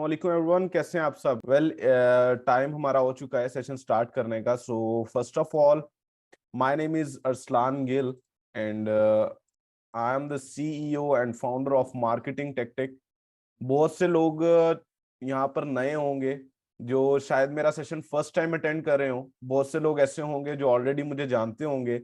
अस्सलाम वालेकुम एवरीवन, कैसे हैं आप सब। टाइम हमारा हो चुका है सेशन स्टार्ट करने का। सो first of all, my name is Arsalan Gill and I am the CEO and founder of marketing tactic. बहुत से लोग यहाँ पर नए होंगे जो शायद मेरा सेशन फर्स्ट टाइम अटेंड कर रहे हो। बहुत से लोग ऐसे होंगे जो ऑलरेडी मुझे जानते होंगे।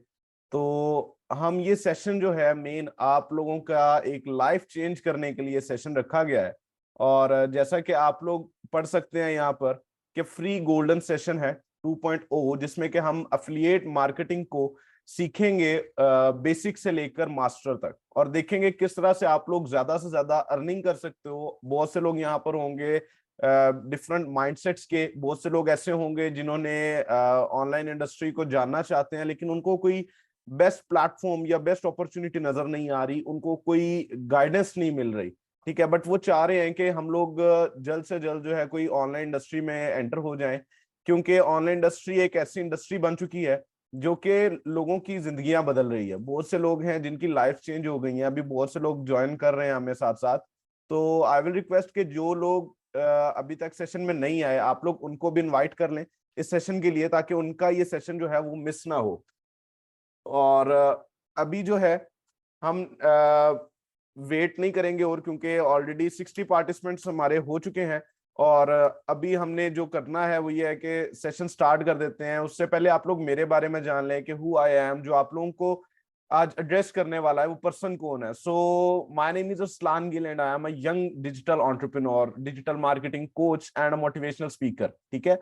तो हम ये सेशन जो है मेन आप लोगों का एक लाइफ चेंज करने के लिए सेशन रखा गया है। और जैसा कि आप लोग पढ़ सकते हैं यहाँ पर कि फ्री गोल्डन सेशन है 2.0, जिसमें कि हम अफिलिएट मार्केटिंग को सीखेंगे बेसिक से लेकर मास्टर तक, और देखेंगे किस तरह से आप लोग ज्यादा से ज्यादा अर्निंग कर सकते हो। बहुत से लोग यहाँ पर होंगे डिफरेंट माइंडसेट्स के। बहुत से लोग ऐसे होंगे जिन्होंने ऑनलाइन इंडस्ट्री को जानना चाहते हैं, लेकिन उनको कोई बेस्ट प्लेटफॉर्म या बेस्ट अपॉर्चुनिटी नजर नहीं आ रही, उनको कोई गाइडेंस नहीं मिल रही। ठीक है, बट वो चाह रहे हैं कि हम लोग जल्द से जल्द जो है कोई ऑनलाइन इंडस्ट्री में एंटर हो जाएं, क्योंकि ऑनलाइन इंडस्ट्री एक ऐसी इंडस्ट्री बन चुकी है जो कि लोगों की जिंदगियां बदल रही है। बहुत से लोग हैं जिनकी लाइफ चेंज हो गई है। अभी बहुत से लोग ज्वाइन कर रहे हैं हमें साथ साथ। तो आई विल रिक्वेस्ट कि जो लोग अभी तक सेशन में नहीं आए, आप लोग उनको भी इनवाइट कर लें इस सेशन के लिए, ताकि उनका ये सेशन जो है वो मिस ना हो। और अभी जो है हम वेट नहीं करेंगे, और क्योंकि ऑलरेडी 60 पार्टिसिपेंट्स हमारे हो चुके हैं, और अभी हमने जो करना है वो ये है कि सेशन स्टार्ट कर देते हैं। उससे पहले आप लोग मेरे बारे में जान लें कि हु आई एम। जो आप लोगों को आज एड्रेस करने वाला है वो पर्सन कौन है। So my name is Arsalan Gill and I am a young digital entrepreneur, digital marketing coach and a motivational speaker. ठीक है,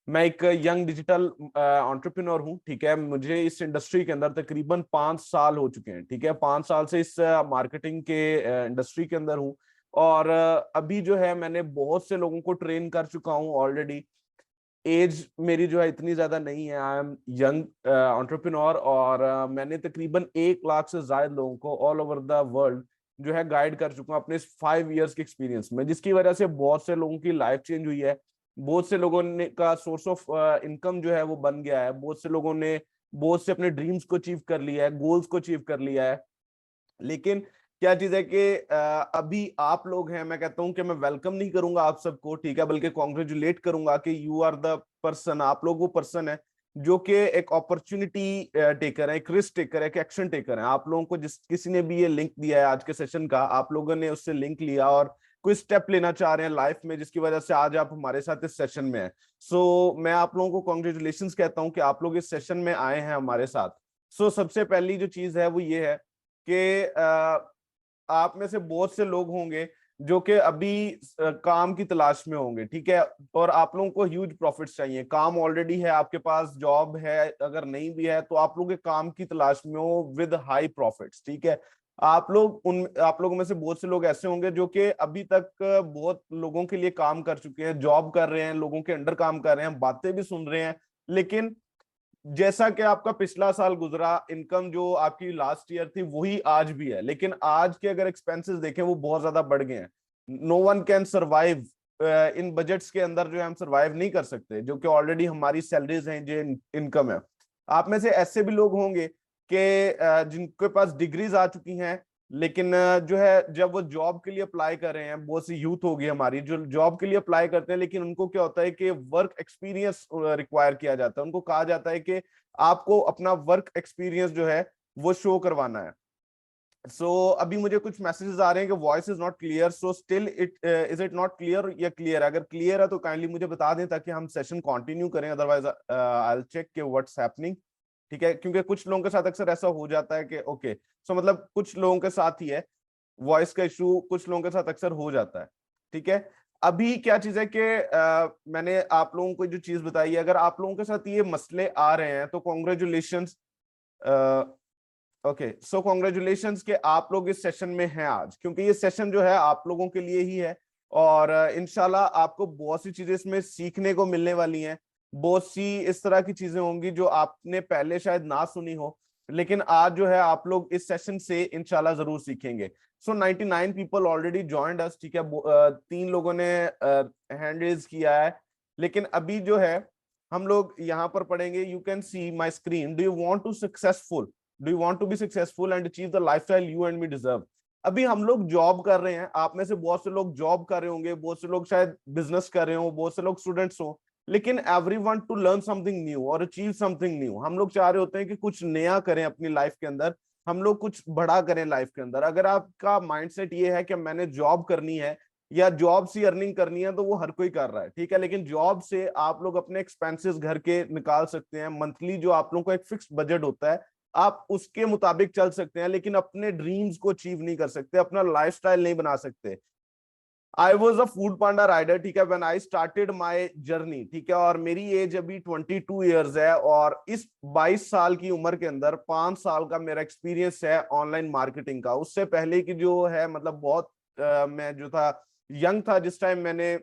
मैं एक यंग डिजिटल एंटरप्रेन्योर हूँ। ठीक है, मुझे इस इंडस्ट्री के अंदर तकरीबन 5 साल हो चुके हैं। ठीक है, 5 साल से इस मार्केटिंग के इंडस्ट्री के अंदर हूँ। और अभी जो है मैंने बहुत से लोगों को ट्रेन कर चुका हूँ ऑलरेडी। एज मेरी जो है इतनी ज्यादा नहीं है, आई एम यंग एंटरप्रेन्योर। और मैंने तकरीबन 1 लाख से ज्यादा लोगों को ऑल ओवर द वर्ल्ड जो है गाइड कर चुका हूँ अपने 5 इयर्स के एक्सपीरियंस में, जिसकी वजह से बहुत से लोगों की लाइफ चेंज हुई है। बहुत से लोगों ने का सोर्स ऑफ इनकम जो है वो बन गया है। बहुत से लोगों ने बहुत से अपने ड्रीम्स को अचीव कर लिया है, गोल्स को अचीव कर लिया है। लेकिन क्या चीज है कि अभी आप लोग हैं, मैं कहता हूं कि मैं वेलकम नहीं करूंगा आप सबको, ठीक है, बल्कि कॉन्ग्रेचुलेट करूंगा कि यू आर द पर्सन। आप लोग वो पर्सन है जो कि एक अपॉर्चुनिटी टेकर है, एक रिस्क टेकर है, एक एक्शन टेकर है। आप लोगों को जिस किसी ने भी ये लिंक दिया है आज के सेशन का, आप लोगों ने उससे लिंक लिया और कोई स्टेप लेना चाह रहे हैं लाइफ में, जिसकी वजह से आज आप हमारे साथ इस सेशन में हैं। सो मैं आप लोगों को कॉन्ग्रेचुलेशन कहता हूं कि आप लोग इस सेशन में आए हैं हमारे साथ। सो सबसे पहली जो चीज है वो ये है कि आप में से बहुत से लोग होंगे जो कि अभी काम की तलाश में होंगे। ठीक है, और आप लोगों को ह्यूज प्रॉफिट्स चाहिए। काम ऑलरेडी है आपके पास, जॉब है, अगर नहीं भी है तो आप लोग एक काम की तलाश में हो विद हाई प्रॉफिट्स। ठीक है, आप लोगों में से बहुत से लोग ऐसे होंगे जो कि अभी तक बहुत लोगों के लिए काम कर चुके हैं, जॉब कर रहे हैं, लोगों के अंडर काम कर रहे हैं, बातें भी सुन रहे हैं। लेकिन जैसा कि आपका पिछला साल गुजरा, इनकम जो आपकी लास्ट ईयर थी वही आज भी है, लेकिन आज के अगर एक्सपेंसेस देखें वो बहुत ज्यादा बढ़ गए हैं। No one can survive in budgets के अंदर, जो है हम सर्वाइव नहीं कर सकते, जो कि ऑलरेडी हमारी सैलरीज हैं, जो इनकम है। आप में से ऐसे भी लोग होंगे कि जिनके पास डिग्रीज आ चुकी हैं, लेकिन जो है जब वो जॉब के लिए अप्लाई कर रहे हैं, बहुत सी यूथ होगी हमारी जो जॉब के लिए अप्लाई करते हैं, लेकिन उनको क्या होता है कि वर्क एक्सपीरियंस रिक्वायर किया जाता है। उनको कहा जाता है कि आपको अपना वर्क एक्सपीरियंस जो है वो शो करवाना है। अभी मुझे कुछ मैसेजेस आ रहे हैं कि voice is not clear. So still it is it not clear या क्लियर? अगर क्लियर है तो काइंडली मुझे बता दें ताकि हम सेशन कंटिन्यू करें, अदरवाइज आई विल चेक कि व्हाट्स हैपनिंग। ठीक है, क्योंकि कुछ लोगों के साथ अक्सर ऐसा हो जाता है कि ओके, सो मतलब कुछ लोगों के साथ ही है वॉइस का इशू, कुछ लोगों के साथ अक्सर हो जाता है। ठीक है, अभी क्या चीज है कि मैंने आप लोगों को जो चीज बताई है, अगर आप लोगों के साथ ये मसले आ रहे हैं तो कॉन्ग्रेचुलेशन। ओके, सो कॉन्ग्रेचुलेशन कि आप लोग इस सेशन में हैं आज, क्योंकि ये सेशन जो है आप लोगों के लिए ही है। और इंशाल्लाह आपको बहुत सी चीजें इसमें सीखने को मिलने वाली हैं। बहुत सी इस तरह की चीजें होंगी जो आपने पहले शायद ना सुनी हो, लेकिन आज जो है आप लोग इस सेशन से इंशाल्लाह जरूर सीखेंगे। सो 99 पीपल ऑलरेडी ज्वाइंड अस। ठीक है, 3 लोगों ने हैंड रेज किया है, लेकिन अभी जो है हम लोग यहाँ पर पढ़ेंगे। You can see my screen. Do you want to successful, do you want to be successful and achieve the lifestyle you and me deserve? अभी हम लोग जॉब कर रहे हैं, आप में से बहुत से लोग जॉब कर रहे होंगे, बहुत से लोग शायद बिजनेस कर रहे हो, बहुत से लोग स्टूडेंट्स हो, लेकिन every one two learn something new और अचीव समथिंग न्यू। हम लोग चाह रहे होते हैं कि कुछ नया करें अपनी लाइफ के अंदर, हम लोग कुछ बड़ा करें लाइफ के अंदर। अगर आपका माइंडसेट ये है कि मैंने जॉब करनी है या जॉब से अर्निंग करनी है, तो वो हर कोई कर रहा है, ठीक है, लेकिन जॉब से आप लोग अपने एक्सपेंसेस घर के निकाल सकते हैं। मंथली जो आप लोगों को एक फिक्स बजट होता है, आप उसके मुताबिक चल सकते हैं, लेकिन अपने ड्रीम्स को अचीव नहीं कर सकते, अपना लाइफस्टाइल नहीं बना सकते। I was a Food Panda rider, ठीक है, when I started my journey, ठीक है, और मेरी एज अभी 22 ईयर्स है, और इस 22 साल की उम्र के अंदर 5 साल का मेरा एक्सपीरियंस है ऑनलाइन मार्केटिंग का। उससे पहले की जो है मतलब बहुत मैं जो था यंग था जिस टाइम मैंने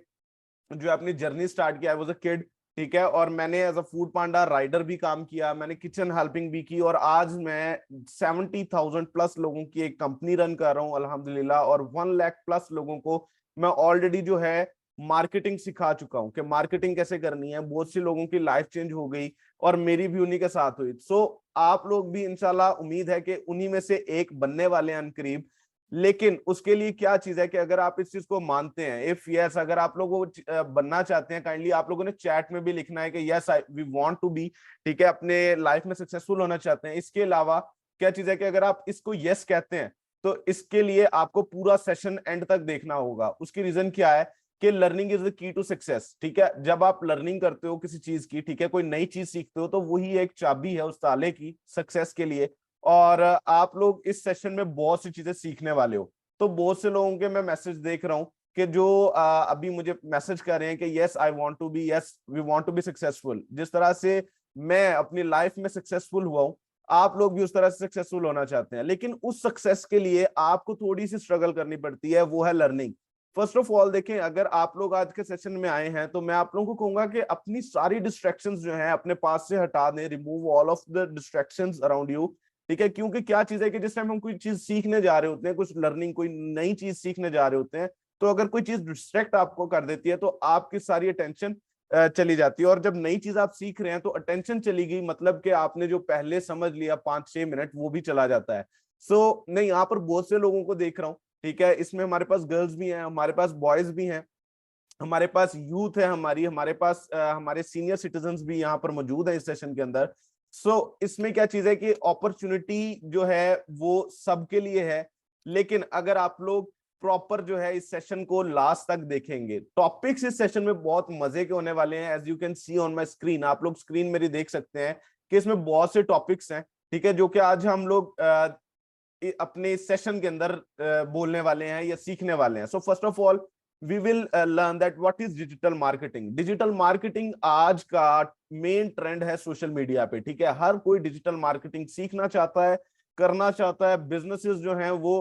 जो अपनी जर्नी स्टार्ट किया। आई वाज अ किड, ठीक है, और मैंने as a Food Panda rider भी काम किया, मैंने किचन हेल्पिंग भी की, और आज मैं 70,000 प्लस लोगों की एक कंपनी रन कर रहा हूँ अल्हम्दुलिल्लाह, और 1 लाख प्लस लोगों को मैं ऑलरेडी जो है मार्केटिंग सिखा चुका हूँ कि मार्केटिंग कैसे करनी है। बहुत सी लोगों की लाइफ चेंज हो गई, और मेरी भी उन्हीं के साथ हुई। सो आप लोग भी इंशाल्लाह, उम्मीद है कि उन्हीं में से एक बनने वाले हैं अनकरीब। लेकिन उसके लिए क्या चीज है कि अगर आप इस चीज को मानते हैं, इफ यस, अगर आप लोग वो बनना चाहते हैं, काइंडली आप लोगों ने चैट में भी लिखना है कि yes I we want to be, ठीक है, अपने लाइफ में सक्सेसफुल होना चाहते हैं। इसके अलावा क्या चीज है कि अगर आप इसको यस कहते हैं, तो इसके लिए आपको पूरा सेशन एंड तक देखना होगा। उसकी रीजन क्या है कि learning is the key to success, ठीक है। जब आप लर्निंग करते हो किसी चीज की, ठीक है, कोई नई चीज सीखते हो, तो वही एक चाबी है उस ताले की सक्सेस के लिए। और आप लोग इस सेशन में बहुत सी चीजें सीखने वाले हो। तो बहुत से लोगों के मैं मैसेज देख रहा हूँ कि जो अभी मुझे मैसेज कर रहे हैं कि yes I want to be, yes we want to be successful. जिस तरह से मैं अपनी लाइफ में सक्सेसफुल हुआ हूँ, आप लोग भी उस तरह से सक्सेसफुल होना चाहते हैं, लेकिन उस सक्सेस के लिए आपको थोड़ी सी स्ट्रगल करनी पड़ती है, वो है लर्निंग। फर्स्ट ऑफ ऑल देखें, अगर आप लोग आज के सेशन में आए हैं, तो मैं आप लोगों को कहूंगा कि अपनी सारी डिस्ट्रैक्शंस जो हैं अपने पास से हटा दें, remove all of the distractions around you, ठीक है। क्योंकि क्या चीज है कि जिस टाइम हम कोई चीज सीखने जा रहे होते हैं, कुछ लर्निंग, कोई नई चीज सीखने जा रहे होते हैं, तो अगर कोई चीज डिस्ट्रैक्ट आपको कर देती है, तो आपकी सारी अटेंशन चली जाती है। और जब नई चीज आप सीख रहे हैं तो अटेंशन चली गई, मतलब कि आपने जो पहले समझ लिया 5-6 मिनट, वो भी चला जाता है। सो मैं यहाँ पर बहुत से लोगों को देख रहा हूँ, ठीक है, इसमें हमारे पास गर्ल्स भी हैं, हमारे पास बॉयज भी हैं, हमारे पास यूथ है, हमारे पास हमारे सीनियर सिटीजन्स भी यहाँ पर मौजूद है इस सेशन के अंदर। इसमें क्या चीज है कि अपॉर्चुनिटी जो है वो सबके लिए है, लेकिन अगर आप लोग प्रॉपर जो है इस सेशन को लास्ट तक देखेंगे, टॉपिक्स इस सेशन में बहुत मजे के होने वाले हैं। As you can see on my screen, आप लोग स्क्रीन मेरी देख सकते हैं कि इसमें बहुत से टॉपिक्स हैं, ठीक है, जो कि आज हम लोग अपने सेशन के अंदर बोलने वाले हैं या सीखने वाले हैं। So first of all we will learn that what is digital marketing. Digital marketing आज का मेन ट्रेंड है सोशल मीडिया पे, ठीक है। हर कोई डिजिटल मार्केटिंग सीखना चाहता है, करना चाहता है। बिजनेसेस जो हैं वो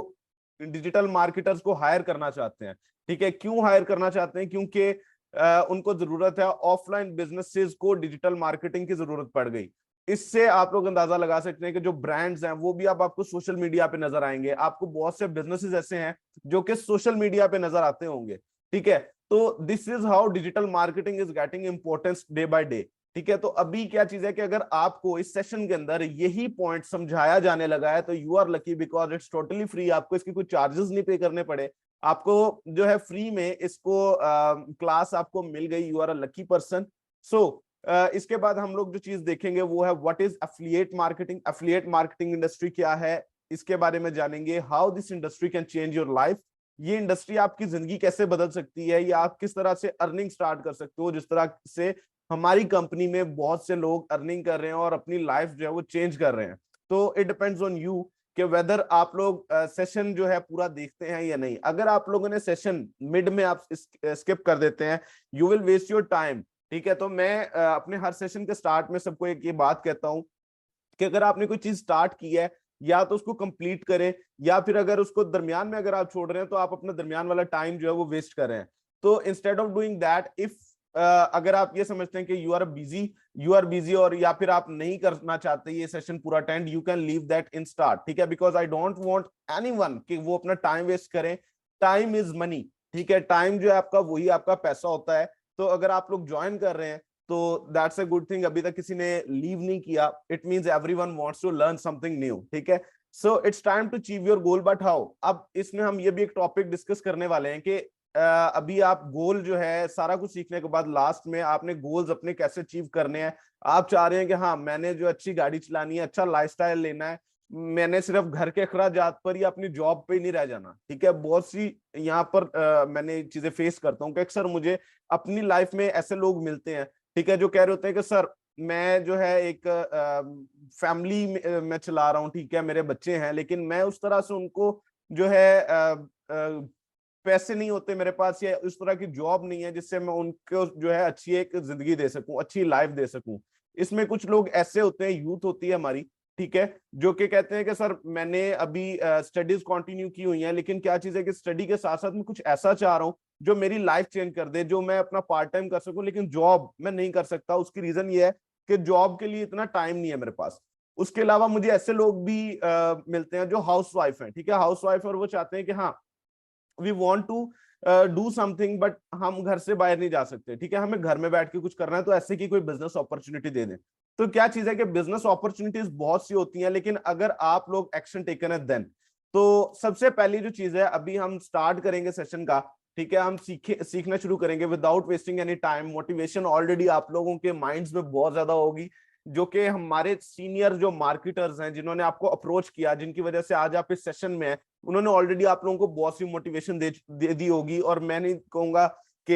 डिजिटल मार्केटर्स को हायर करना चाहते हैं, ठीक है। क्यों हायर करना चाहते हैं? क्योंकि उनको जरूरत है, ऑफलाइन बिजनेसेस को डिजिटल मार्केटिंग की जरूरत पड़ गई। इससे आप लोग अंदाजा लगा सकते हैं कि जो ब्रांड्स हैं वो भी अब आपको सोशल मीडिया पे नजर आएंगे। आपको बहुत से बिजनेसेस ऐसे हैं जो कि सोशल मीडिया पे नजर आते होंगे, ठीक है। तो this is how digital marketing is getting importance day by day, ठीक है। तो अभी क्या चीज है कि अगर आपको इस सेशन के अंदर यही पॉइंट समझाया जाने लगा है, तो you are lucky, because it's totally free. आपको इसके कोई चार्जेस नहीं पे करने पड़े, आपको जो है फ्री में इसको क्लास आपको मिल गई। You are a lucky person. So इसके बाद हम लोग जो चीज देखेंगे वो है what is affiliate marketing. Affiliate marketing industry क्या है, इसके बारे में जानेंगे। How this industry can change your life, ये इंडस्ट्री आपकी जिंदगी कैसे बदल सकती है, या आप किस तरह से अर्निंग स्टार्ट कर सकते हो, जिस तरह से हमारी कंपनी में बहुत से लोग अर्निंग कर रहे हैं और अपनी लाइफ जो है वो चेंज कर रहे हैं। तो इट डिपेंड्स ऑन यू कि वेदर आप लोग सेशन जो है पूरा देखते हैं या नहीं। अगर आप लोगों ने सेशन मिड में आप स्किप कर देते हैं, you will waste your time, ठीक है। तो मैं अपने हर सेशन के स्टार्ट में सबको एक ये बात कहता हूं कि अगर आपने कोई चीज स्टार्ट की है, या तो उसको कंप्लीट करें, या फिर अगर उसको दरमियान में अगर आप छोड़ रहे हैं, तो आप अपना दरमियान वाला टाइम जो है वो वेस्ट कर रहे हैं। तो instead of doing that, if अगर आप ये समझते हैं कि यू आर बिजी, और या फिर आप नहीं करना चाहते ये सेशन पूरा attend, you can leave that in start, ठीक है। Because I don't want anyone कि वो अपना टाइम वेस्ट करें। टाइम इज मनी, ठीक है। टाइम जो है आपका, वही आपका पैसा होता है। तो अगर आप लोग ज्वाइन कर रहे हैं, तो दैट्स अ गुड थिंग। अभी तक किसी ने लीव नहीं किया, it means everyone wants to learn something new, ठीक है। So it's time to achieve your goal, but how. अब इसमें हम ये भी एक टॉपिक डिस्कस करने वाले हैं कि अभी आप गोल जो है सारा कुछ सीखने के बाद लास्ट में आपने गोल्स अपने कैसे अचीव करने हैं। आप चाह रहे हैं कि हाँ मैंने जो अच्छी गाड़ी चलानी है, अच्छा लाइफस्टाइल लेना है, मैंने सिर्फ घर के अखराजात पर या अपनी जॉब पे ही नहीं रह जाना, ठीक है। बहुत सी यहाँ पर मैंने चीजें फेस करता हूँ कि अक्सर मुझे अपनी लाइफ में ऐसे लोग मिलते हैं, ठीक है, जो कह रहे होते हैं कि सर मैं जो है एक फैमिली में चला रहा हूँ, ठीक है, मेरे बच्चे हैं, लेकिन मैं उस तरह से उनको जो है पैसे नहीं होते मेरे पास, या उस तरह की जॉब नहीं है जिससे मैं उनको जो है अच्छी एक जिंदगी दे सकूं, अच्छी लाइफ दे सकूं। इसमें कुछ लोग ऐसे होते हैं, यूथ होती है हमारी, ठीक है, जो कि कहते हैं कि सर मैंने अभी स्टडीज कंटिन्यू की हुई हैं, लेकिन क्या चीज है कि स्टडी के साथ साथ मैं कुछ ऐसा चाह रहा हूँ जो मेरी लाइफ चेंज कर दे, जो मैं अपना पार्ट टाइम कर सकूं, लेकिन जॉब मैं नहीं कर सकता। उसकी रीजन ये है कि जॉब के लिए इतना टाइम नहीं है मेरे पास। उसके अलावा मुझे ऐसे लोग भी मिलते हैं जो हाउस वाइफ हैं, ठीक है, हाउस वाइफ, और वो चाहते हैं कि हाँ we want to do something, but हम घर से बाहर नहीं जा सकते, ठीक है, हमें घर में बैठ के कुछ करना है, तो ऐसे की कोई बिजनेस अपॉर्चुनिटी दे दें। तो क्या चीज है कि बिजनेस अपॉर्चुनिटीज बहुत सी होती हैं, लेकिन अगर आप लोग एक्शन टेकन है देन। तो सबसे पहली जो चीज है, अभी हम स्टार्ट करेंगे सेशन का, ठीक है, हम सीखना शुरू करेंगे without wasting any time. Motivation already आप लोगों के माइंड्स में बहुत ज्यादा होगी, जो कि हमारे सीनियर जो मार्केटर्स हैं, जिन्होंने आपको अप्रोच किया, जिनकी वजह से आज आप इस सेशन में हैं, उन्होंने ऑलरेडी आप लोगों को बहुत सी मोटिवेशन दे दी होगी। और मैं नहीं कहूंगा कि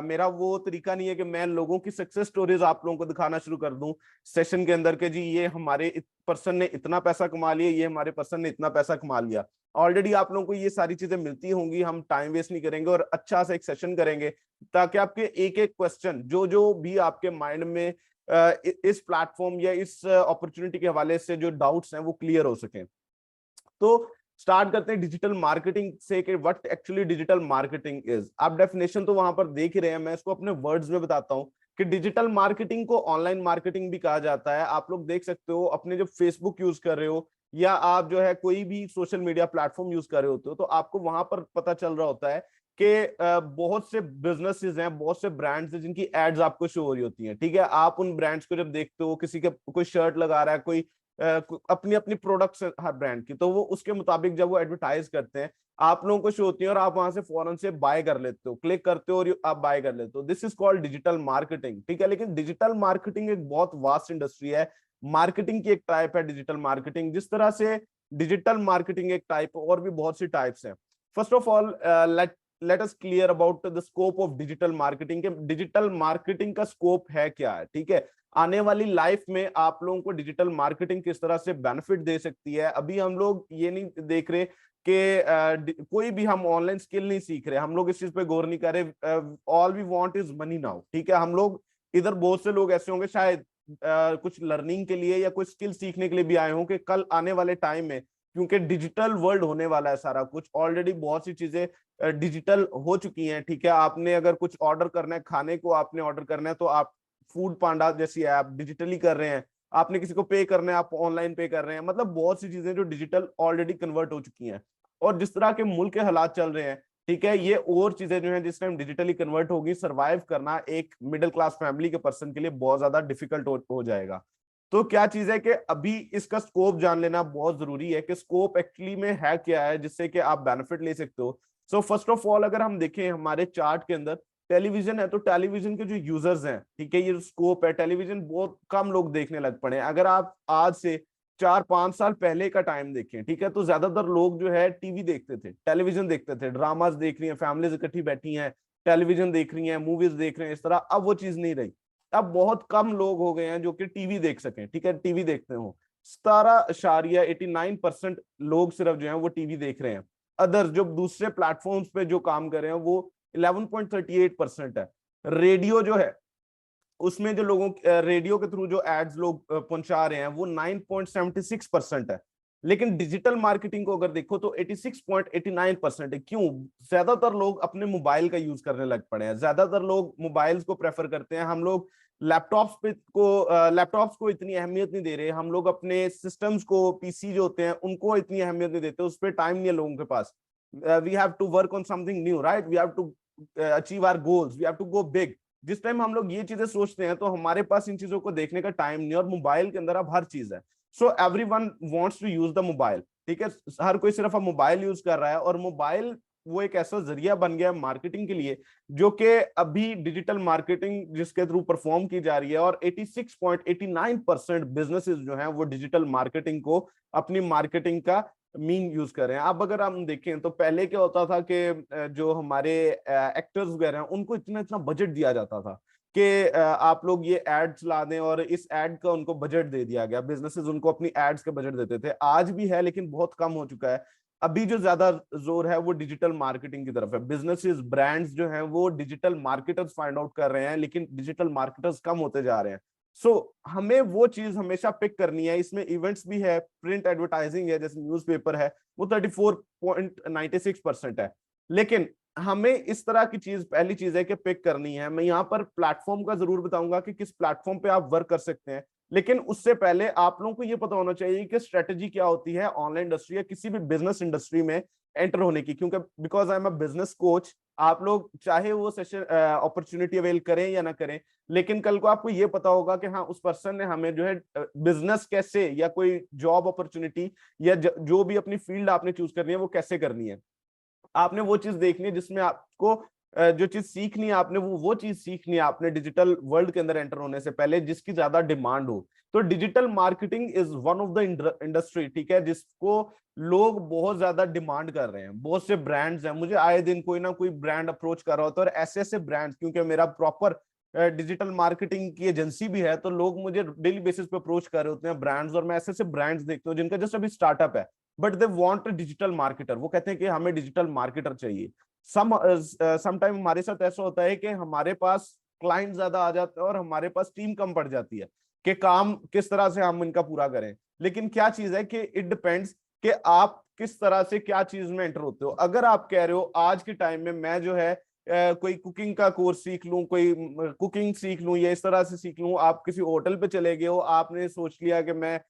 मेरा वो तरीका नहीं है कि मैं लोगों की सक्सेस स्टोरीज आप लोगों को दिखाना शुरू कर दूं सेशन के अंदर के जी ये हमारे पर्सन ने इतना पैसा कमा लिया, ये हमारे पर्सन ने इतना पैसा कमा लिया। ऑलरेडी आप लोगों को ये सारी चीजें मिलती होंगी, हम टाइम वेस्ट नहीं करेंगे और अच्छा सा एक सेशन करेंगे, ताकि आपके एक एक क्वेश्चन जो जो भी आपके माइंड में इस प्लेटफॉर्म या इस अपॉर्चुनिटी के हवाले से जो डाउट्स हैं वो क्लियर हो सके। तो स्टार्ट करते हैं डिजिटल मार्केटिंग से कि what actually digital marketing is. आप डेफिनेशन तो वहां पर देख ही रहे हैं, मैं इसको अपने वर्ड्स में बताता हूं कि डिजिटल मार्केटिंग को ऑनलाइन मार्केटिंग भी कहा जाता है। आप लोग देख सकते हो अपने जब फेसबुक यूज कर रहे हो या आप जो है कोई भी सोशल मीडिया प्लेटफॉर्म यूज कर रहे होते हो, तो आपको वहां पर पता चल रहा होता है कि बहुत से बिजनेसेस हैं, बहुत से ब्रांड्स हैं जिनकी एड्स आपको शो हो रही होती हैं, ठीक है। आप उन ब्रांड्स को जब देखते हो, किसी के कोई शर्ट लगा रहा है, कोई अपनी अपनी प्रोडक्ट्स हर ब्रांड की, तो वो उसके मुताबिक जब वो एडवर्टाइज करते हैं आप लोगों को शो होती है, और आप वहां से फौरन से बाय कर लेते हो, क्लिक करते हो और आप बाय कर लेते हो। This is called digital marketing, ठीक है। लेकिन डिजिटल मार्केटिंग एक बहुत वास्ट इंडस्ट्री है, मार्केटिंग की एक टाइप है डिजिटल मार्केटिंग। जिस तरह से डिजिटल मार्केटिंग एक टाइप, और भी बहुत सी टाइप्स हैं। First of all let us clear about the scope of digital marketing के डिजिटल मार्केटिंग का स्कोप है क्या है, ठीक है। आने वाली लाइफ में आप लोगों को डिजिटल मार्केटिंग किस तरह से बेनिफिट दे सकती है। अभी हम लोग ये नहीं देख रहे कि कोई भी हम ऑनलाइन स्किल नहीं सीख रहे, हम लोग इस चीज पे गौर नहीं कर रहे। All we want is money now, ठीक है। हम लोग इधर बहुत से लोग ऐसे होंगे शायद कुछ लर्निंग के लिए या कुछ स्किल सीखने के लिए भी आए हों कि कल आने वाले टाइम में, क्योंकि डिजिटल वर्ल्ड होने वाला है सारा कुछ, ऑलरेडी बहुत सी चीजें डिजिटल हो चुकी हैं, ठीक है। आपने अगर कुछ ऑर्डर करना है, खाने को आपने ऑर्डर करना है, तो आप फूड पांडा जैसी ऐप डिजिटली कर रहे हैं। आपने किसी को पे करना है, आप ऑनलाइन पे कर रहे हैं। मतलब बहुत सी चीजें जो डिजिटल ऑलरेडी कन्वर्ट हो चुकी हैं। और जिस तरह के मुल्क के हालात चल रहे हैं, ठीक है, ये और चीजें जो है जिस टाइम डिजिटली कन्वर्ट होगी, सर्वाइव करना एक मिडिल क्लास फैमिली के पर्सन के लिए बहुत ज्यादा डिफिकल्ट हो जाएगा। तो क्या चीज है कि अभी इसका स्कोप जान लेना बहुत जरूरी है कि स्कोप एक्चुअली में है क्या है, जिससे कि आप बेनिफिट ले सकते हो। सो फर्स्ट ऑफ ऑल अगर हम देखें हमारे चार्ट के अंदर, टेलीविजन है, तो टेलीविजन के जो यूजर्स हैं, ठीक है, ये जो स्कोप है, टेलीविजन बहुत कम लोग देखने लग पड़े हैं। अगर आप आज से 4-5 साल पहले का टाइम देखें, ठीक है, तो ज्यादातर लोग जो है टीवी देखते थे, टेलीविजन देखते थे, ड्रामास देख रही हैं, फैमिलीज इकट्ठी बैठी हैं, टेलीविजन देख रही हैं, मूवीज देख रहे हैं, इस तरह। अब वो चीज नहीं रही। अब बहुत कम लोग हो गए हैं जो कि टीवी देख सकें, ठीक है, टीवी देखते हो। 17.89% लोग सिर्फ जो है वो टीवी देख रहे हैं। अदर्स जो दूसरे प्लेटफॉर्म्स पे जो काम कर रहे हैं वो 11.38% है। रेडियो जो है उसमें जो लोगों रेडियो के थ्रू जो एड्स लोग पहुंचा रहे हैं वो 9.76% है। लेकिन डिजिटल मार्केटिंग को अगर देखो तो 86.89% है। क्यों? ज्यादातर लोग अपने मोबाइल का यूज करने लग पड़े हैं, ज्यादातर लोग मोबाइल्स को प्रेफर करते हैं। हम लोग लैपटॉप्स को इतनी अहमियत नहीं दे रहे, हम लोग अपने सिस्टम्स को, पीसी जो होते हैं उनको इतनी अहमियत नहीं देते, उस पर टाइम नहीं है लोगों के पास। We have to work on something new, right, we have to achieve our goals, we have to go big. जिस टाइम हम लोग ये चीजें सोचते हैं तो हमारे पास इन चीजों को देखने का टाइम नहीं, और मोबाइल के अंदर अब हर चीज है। So everyone wants to use the mobile, ठीक है, हर कोई सिर्फ अब मोबाइल यूज कर रहा है, और मोबाइल वो एक ऐसा जरिया बन गया है मार्केटिंग के लिए, जो कि अभी डिजिटल मार्केटिंग जिसके थ्रू परफॉर्म की जा रही है, और 86.89% बिजनेसेस जो हैं वो डिजिटल मार्केटिंग को अपनी मार्केटिंग का मीन यूज कर रहे हैं। अब अगर हम देखें तो पहले क्या होता था कि जो हमारे एक्टर्स वगैरह हैं उनको इतना इतना बजट दिया जाता था कि आप लोग ये एड चला दें, और इस एड का उनको बजट दे दिया गया, बिजनेसेस उनको अपनी एड्स के बजट देते थे। आज भी है लेकिन बहुत कम हो चुका है। अभी जो ज्यादा जोर है वो डिजिटल मार्केटिंग की तरफ है। बिजनेसेस ब्रांड्स जो हैं वो डिजिटल मार्केटर्स फाइंड आउट कर रहे हैं, लेकिन डिजिटल मार्केटर्स कम होते जा रहे हैं। सो हमें वो चीज हमेशा पिक करनी है। इसमें इवेंट्स भी है, प्रिंट एडवर्टाइजिंग है, जैसे न्यूज़पेपर है, वो 34.96% है। लेकिन हमें इस तरह की चीज, पहली चीज है कि पिक करनी है। मैं यहाँ पर प्लेटफॉर्म का जरूर बताऊंगा कि किस प्लेटफॉर्म पे आप वर्क कर सकते हैं, लेकिन उससे पहले आप लोगों को ये पता होना चाहिए कि स्ट्रेटेजी क्या होती है ऑनलाइन इंडस्ट्री या किसी भी बिजनेस इंडस्ट्री में एंटर होने की। क्योंकि because I am a business coach, आप लोग चाहे वो सेशन अपॉर्चुनिटी अवेल करें या ना करें, लेकिन कल को आपको ये पता होगा कि हाँ उस पर्सन ने हमें जो है बिजनेस कैसे, या कोई जॉब अपॉर्चुनिटी, या जो भी अपनी फील्ड आपने चूज करनी है वो कैसे करनी है। आपने वो चीज देखनी है जिसमें आपको जो चीज सीखनी है, आपने वो चीज सीखनी है आपने डिजिटल वर्ल्ड के अंदर एंटर होने से पहले, जिसकी ज्यादा डिमांड हो। तो digital marketing is one of the industry, ठीक है, जिसको लोग बहुत ज्यादा डिमांड कर रहे हैं। बहुत से ब्रांड्स हैं, मुझे आए दिन कोई ना कोई ब्रांड अप्रोच कर रहा होता है, और ऐसे ऐसे ब्रांड्स, क्योंकि मेरा प्रॉपर डिजिटल मार्केटिंग की एजेंसी भी है, तो लोग मुझे डेली बेसिस पे अप्रोच कर रहे होते हैं ब्रांड्स, और मैं ऐसे ऐसे ब्रांड्स देखता हूँ जिनका जस्ट अभी स्टार्टअप है, but they want digital marketer. वो कहते हैं कि हमें डिजिटल मार्केटर चाहिए। समटाइम हमारे साथ ऐसा होता है कि हमारे पास क्लाइंट ज्यादा आ जाते हैं और हमारे पास टीम कम पड़ जाती है कि काम किस तरह से हम इनका पूरा करें। लेकिन क्या चीज है कि इट डिपेंड्स कि आप किस तरह से क्या चीज में एंटर होते हो। अगर आप कह रहे हो आज के टाइम में मैं जो है कोई कुकिंग का कोर्स सीख लूं, कोई कुकिंग सीख लूं, या इस तरह से सीख लूं, आप किसी होटल पे चले गए हो, आपने सोच लिया कि मैं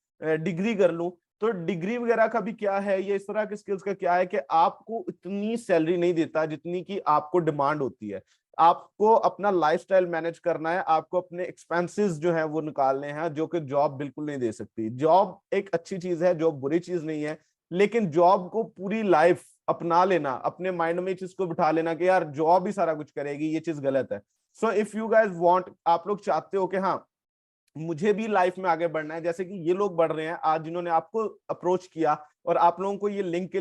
डिग्री कर लूं, तो डिग्री वगैरह का भी क्या है, ये इस तरह के स्किल्स का क्या है कि आपको इतनी सैलरी नहीं देता जितनी की आपको डिमांड होती है। आपको अपना लाइफस्टाइल मैनेज करना है, आपको अपने एक्सपेंसेस जो है वो निकालने हैं, जो कि जॉब बिल्कुल नहीं दे सकती। जॉब एक अच्छी चीज है, जॉब बुरी चीज नहीं है, लेकिन जॉब को पूरी लाइफ अपना लेना, अपने माइंड में चीज को बिठा लेना कि यार जॉब ही सारा कुछ करेगी, ये चीज गलत है। So if you guys want, आप लोग चाहते हो कि हाँ मुझे भी लाइफ में आगे बढ़ना है, जैसे कि ये लोग बढ़ रहे हैं आज, जिन्होंने आपको अप्रोच किया और आप लोगों को ये लिंक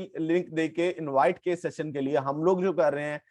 दे के इन्वाइट के सेशन के लिए, हम लोग जो कर रहे हैं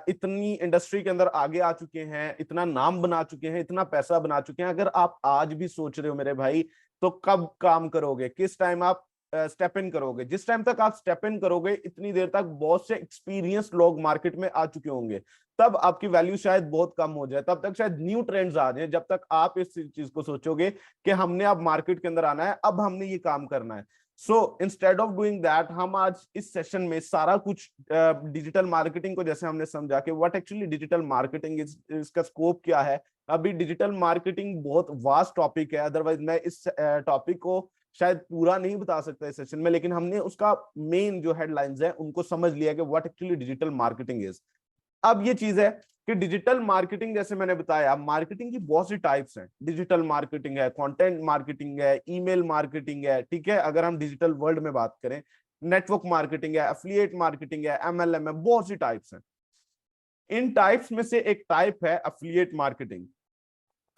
इतनी इंडस्ट्री के अंदर आगे आ चुके हैं, इतना नाम बना चुके हैं, इतना पैसा बना चुके हैं। अगर आप आज भी सोच रहे हो मेरे भाई, तो कब काम करोगे, किस टाइम आप स्टेप इन करोगे? जिस टाइम तक आप स्टेप इन करोगे, इतनी देर तक बहुत से एक्सपीरियंस लोग मार्केट में आ चुके होंगे, तब आपकी वैल्यू शायद बहुत कम हो जाए, तब तक शायद न्यू ट्रेंड्स आ जाए। जब तक आप इस चीज को सोचोगे कि हमने अब मार्केट के अंदर आना है, अब हमने ये काम करना है। So instead of doing that, हम आज इस सेशन में सारा कुछ डिजिटल मार्केटिंग को जैसे हमने समझा कि what actually digital marketing is, इसका स्कोप क्या है। अभी डिजिटल मार्केटिंग बहुत वास्ट टॉपिक है, अदरवाइज मैं इस टॉपिक को शायद पूरा नहीं बता सकता इस सेशन में, लेकिन हमने उसका मेन जो हेडलाइंस है उनको समझ लिया कि what actually digital marketing is. अब ये चीज है कि डिजिटल मार्केटिंग, जैसे मैंने बताया, मार्केटिंग की बहुत सी टाइप्स हैं। डिजिटल मार्केटिंग है, कंटेंट मार्केटिंग है, ईमेल मार्केटिंग है, ठीक है, अगर हम डिजिटल वर्ल्ड में बात करें, नेटवर्क मार्केटिंग है, एफिलिएट मार्केटिंग है, एमएलएम है, बहुत सी टाइप्स हैं। इन टाइप्स में से एक टाइप है एफिलिएट मार्केटिंग।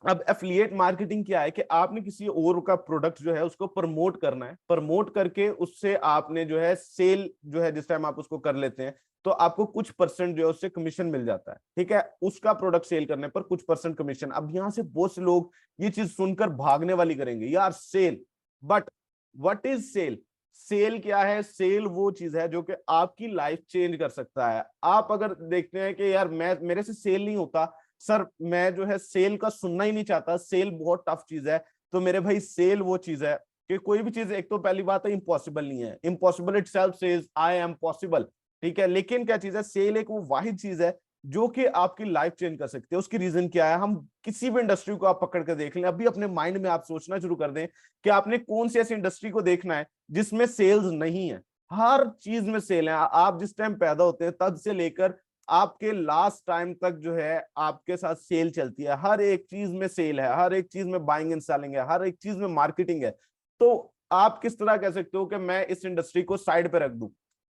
अब एफिलिएट मार्केटिंग क्या है कि आपने किसी और का प्रोडक्ट जो है उसको प्रमोट करना है, प्रमोट करके उससे आपने जो है सेल जो है, जिस टाइम आप उसको कर लेते हैं तो आपको कुछ परसेंट जो है उससे कमीशन मिल जाता है, ठीक है, उसका प्रोडक्ट सेल करने पर कुछ परसेंट कमीशन। अब यहां से बहुत से लोग ये चीज सुनकर भागने वाली करेंगे, यार sale, but what is sale? Sale क्या है? सेल वो चीज है जो कि आपकी लाइफ चेंज कर सकता है। आप अगर देखते हैं कि यार मैं, मेरे से सेल नहीं होता सर, मैं जो है सेल का सुनना ही नहीं चाहता, सेल बहुत टफ चीज है, तो मेरे भाई सेल वो चीज है कि कोई भी चीज, एक तो पहली बात है इम्पॉसिबल नहीं है, impossible itself says I am possible, ठीक है, लेकिन क्या चीज है, सेल एक वो वाहिद चीज है जो कि आपकी लाइफ चेंज कर सकती है। उसकी रीजन क्या है? हम किसी भी इंडस्ट्री को आप पकड़ कर देख लें, अभी अपने माइंड में आप सोचना शुरू कर दें कि आपने कौन सी ऐसी इंडस्ट्री को देखना है जिसमें सेल्स नहीं है। हर चीज में सेल है। आप जिस टाइम पैदा होते हैं तब से लेकर आपके लास्ट टाइम तक जो है आपके साथ सेल चलती है, हर एक चीज में सेल है, हर एक चीज में बाइंग एंड सेलिंग है, हर एक चीज में मार्केटिंग है। तो आप किस तरह कह सकते हो कि मैं इस इंडस्ट्री को साइड पे रख दूं?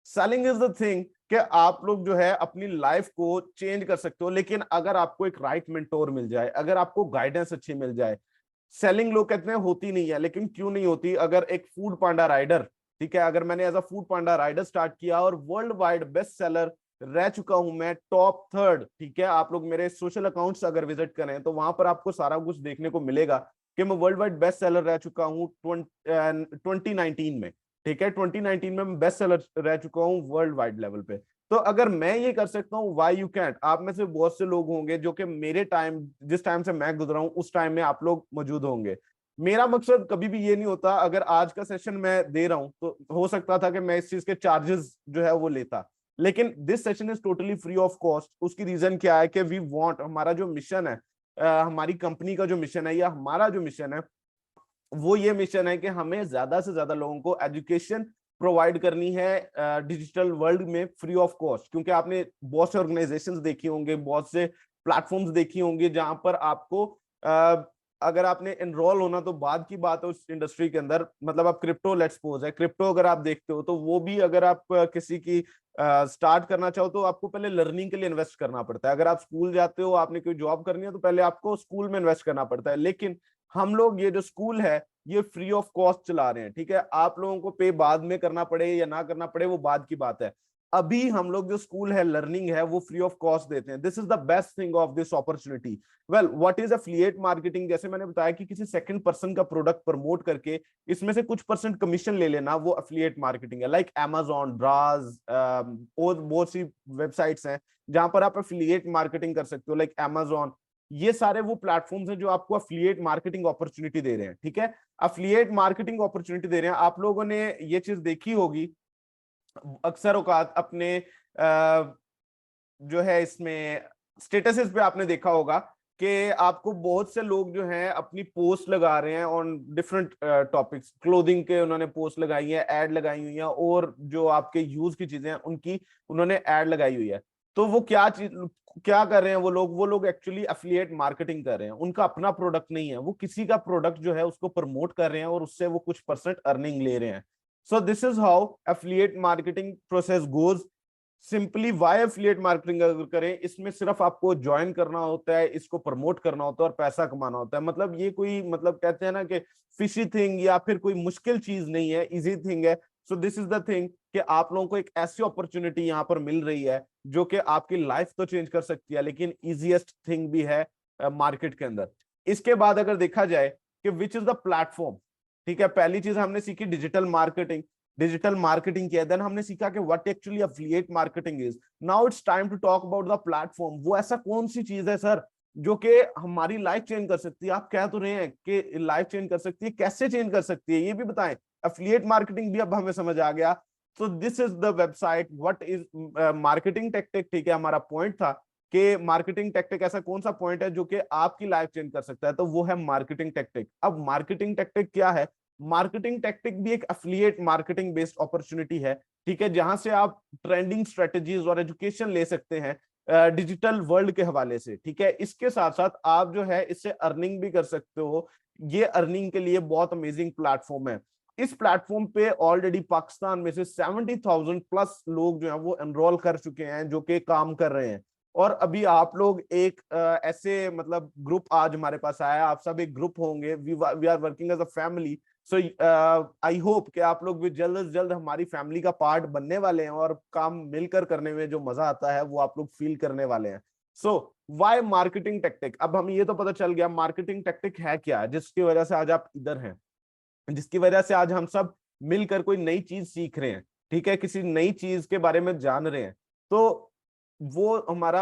सेलिंग इज द थिंग कि आप लोग जो है अपनी लाइफ को चेंज कर सकते हो, लेकिन अगर आपको एक राइट मेंटोर मिल जाए, अगर आपको गाइडेंस अच्छी मिल जाए। सेलिंग लोग कहते हैं होती नहीं है, लेकिन क्यों नहीं होती? अगर एक फूड पांडा राइडर, ठीक है, अगर मैंने as a Food Panda rider start किया और वर्ल्ड वाइड बेस्ट सेलर रह चुका हूं मैं, टॉप थर्ड, ठीक है, आप लोग मेरे सोशल अकाउंट्स अगर विजिट करें तो वहां पर आपको सारा कुछ देखने को मिलेगा कि मैं वर्ल्ड वाइड बेस्ट सेलर रह चुका हूं 2019 में। ठीक है, 2019 में मैं बेस्ट सेलर रह चुका हूं वर्ल्ड वाइड लेवल पे। तो अगर मैं ये कर सकता हूँ, व्हाई यू कैंट? आप में से बहुत से लोग होंगे जो कि मेरे टाइम, जिस टाइम से मैं गुजरा हूं उस टाइम में आप लोग मौजूद होंगे। मेरा मकसद कभी भी ये नहीं होता, अगर आज का सेशन मैं दे रहा हूं तो हो सकता था कि मैं इस चीज के चार्जेस जो है वो लेता, लेकिन this session is totally free of cost. उसकी रीजन क्या है कि वी वांट, हमारा जो मिशन है, हमारी कंपनी का जो मिशन है या हमारा जो मिशन है, वो ये मिशन है कि हमें ज्यादा से ज्यादा लोगों को एजुकेशन प्रोवाइड करनी है डिजिटल वर्ल्ड में फ्री ऑफ कॉस्ट। क्योंकि आपने बहुत से ऑर्गेनाइजेशंस देखी होंगे, बहुत से प्लेटफॉर्म्स देखी होंगी जहां पर आपको अगर आपने एनरोल होना तो बाद की बात है उस इंडस्ट्री के अंदर। मतलब आप क्रिप्टो, लेट्स सपोज है क्रिप्टो, अगर आप देखते हो तो वो भी अगर आप किसी की स्टार्ट करना चाहो तो आपको पहले लर्निंग के लिए इन्वेस्ट करना पड़ता है। अगर आप स्कूल जाते हो, आपने कोई जॉब करनी है तो पहले आपको स्कूल में इन्वेस्ट करना पड़ता है। लेकिन हम लोग ये जो स्कूल है ये फ्री ऑफ कॉस्ट चला रहे हैं। ठीक है, आप लोगों को पे बाद में करना पड़े या ना करना पड़े वो बाद की बात है। अभी हम लोग जो स्कूल है, लर्निंग है, वो फ्री ऑफ कॉस्ट देते हैं। This is the best thing of this opportunity. Well, what is affiliate marketing? जैसे मैंने बताया कि किसी सेकंड पर्सन का प्रोडक्ट प्रमोट करके इसमें से कुछ परसेंट कमीशन ले लेना, वो एफिलिएट मार्केटिंग है। लाइक Amazon, ड्राज और बहुत सी वेबसाइट्स हैं जहां पर आप एफिलिएट मार्केटिंग कर सकते हो, लाइक Amazon। ये सारे वो प्लेटफॉर्म्स हैं जो आपको अफिलिएट मार्केटिंग अपॉर्चुनिटी दे रहे हैं। ठीक है, अफिलिएट मार्केटिंग अपॉर्चुनिटी दे रहे हैं। आप लोगों ने ये चीज देखी होगी अक्सर औकात अपने जो है इसमें स्टेटसेस पे आपने देखा होगा कि आपको बहुत से लोग जो हैं अपनी पोस्ट लगा रहे हैं ऑन डिफरेंट टॉपिक्स। क्लोथिंग के उन्होंने पोस्ट लगाई है, एड लगाई हुई है, और जो आपके यूज की चीजें हैं उनकी उन्होंने एड लगाई हुई है। तो वो क्या चीज, क्या कर रहे हैं वो लोग एक्चुअली एफिलिएट मार्केटिंग कर रहे हैं। उनका अपना प्रोडक्ट नहीं है, वो किसी का प्रोडक्ट जो है उसको प्रमोट कर रहे हैं और उससे वो कुछ परसेंट अर्निंग ले रहे हैं। So this is how affiliate marketing process goes. Simply why affiliate marketing अगर करें, इसमें सिर्फ आपको ज्वाइन करना होता है, इसको प्रमोट करना होता है और पैसा कमाना होता है। मतलब ये कोई, मतलब कहते हैं ना कि फिशी थिंग या फिर कोई मुश्किल चीज नहीं है, इजी थिंग है। सो दिस इज द थिंग कि आप लोगों को एक ऐसी अपॉर्चुनिटी यहाँ पर मिल रही है जो कि आपकी लाइफ तो चेंज कर सकती है, लेकिन इजीएस्ट थिंग भी है मार्केट के अंदर। इसके बाद अगर देखा जाए कि विच इज द प्लेटफॉर्म, ठीक है, पहली चीज हमने सीखी डिजिटल मार्केटिंग। डिजिटल मार्केटिंग किया, देन हमने सीखा कि what actually affiliate marketing is. Now it's time to talk about the platform. वो ऐसा कौन सी चीज है सर जो कि हमारी लाइफ चेंज कर सकती है? आप कह तो रहे हैं कि लाइफ चेंज कर सकती है, कैसे चेंज कर सकती है ये भी बताएं। एफिलिएट मार्केटिंग भी अब हमें समझ आ गया। तो this is the website, what is marketing tactic. ठीक है, हमारा पॉइंट था कि मार्केटिंग टेक्टिक ऐसा कौन सा पॉइंट है जो कि आपकी लाइफ चेंज कर सकता है, तो वो है मार्केटिंग टेक्टिक। अब मार्केटिंग टेक्टिक क्या है? मार्केटिंग टेक्टिक भी एक एफिलिएट मार्केटिंग बेस्ड अपॉर्चुनिटी है। ठीक है, जहां से आप ट्रेंडिंग स्ट्रेटजीज और एजुकेशन ले सकते हैं डिजिटल वर्ल्ड के हवाले से। ठीक है, इसके साथ साथ आप जो है इससे अर्निंग भी कर सकते हो। ये अर्निंग के लिए बहुत अमेजिंग प्लेटफॉर्म है। इस प्लेटफॉर्म पे ऑलरेडी पाकिस्तान में से 70,000 प्लस लोग जो है वो एनरोल कर चुके हैं, जो कि काम कर रहे हैं। और अभी आप लोग एक ऐसे मतलब ग्रुप आज हमारे पास आया, आप सब एक ग्रुप होंगे, we are working as a family. So I hope कि आप लोग भी जल्द से जल्द हमारी फैमिली का पार्ट बनने वाले हैं और काम मिलकर करने में जो मजा आता है वो आप लोग फील करने वाले हैं। So why marketing tactic? अब हमें ये तो पता चल गया मार्केटिंग टेक्टिक है क्या, जिसकी वजह से आज आप इधर हैं, जिसकी वजह से आज हम सब मिलकर कोई नई चीज सीख रहे हैं। ठीक है, किसी नई चीज के बारे में जान रहे हैं। तो वो हमारा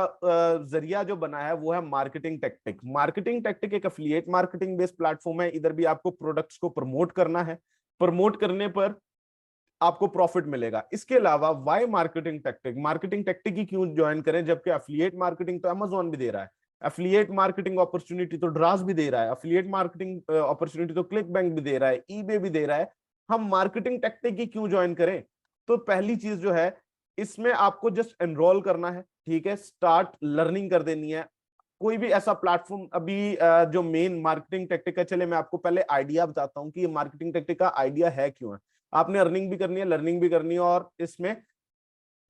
जरिया जो बना है वो है मार्केटिंग टेक्टिक। मार्केटिंग टेक्टिक एक एफिलिएट मार्केटिंग बेस्ड प्लेटफॉर्म है। इधर भी आपको प्रोडक्ट्स को प्रमोट करना है, प्रमोट करने पर आपको प्रॉफिट मिलेगा। इसके अलावा why marketing tactic? Marketing tactic ही क्यों ज्वाइन करें जबकि एफिलिएट मार्केटिंग तो Amazon भी दे रहा है, एफिलिएट मार्केटिंग अपॉर्चुनिटी तो ड्रास भी दे रहा है, एफिलिएट मार्केटिंग अपॉर्चुनिटी तो क्लिक बैंक भी दे रहा है, ईबे भी दे रहा है। हम मार्केटिंग टेक्टिक ही क्यों ज्वाइन करें? तो पहली चीज जो है, इसमें आपको जस्ट एनरोल करना है। ठीक है, स्टार्ट लर्निंग कर देनी है। कोई भी ऐसा प्लेटफॉर्म अभी जो मेन मार्केटिंग टेक्टिक है, चले मैं आपको पहले आइडिया बताता हूँ कि ये मार्केटिंग टेक्टिक का आइडिया है क्यों है। आपने अर्निंग भी करनी है, लर्निंग भी करनी है, और इसमें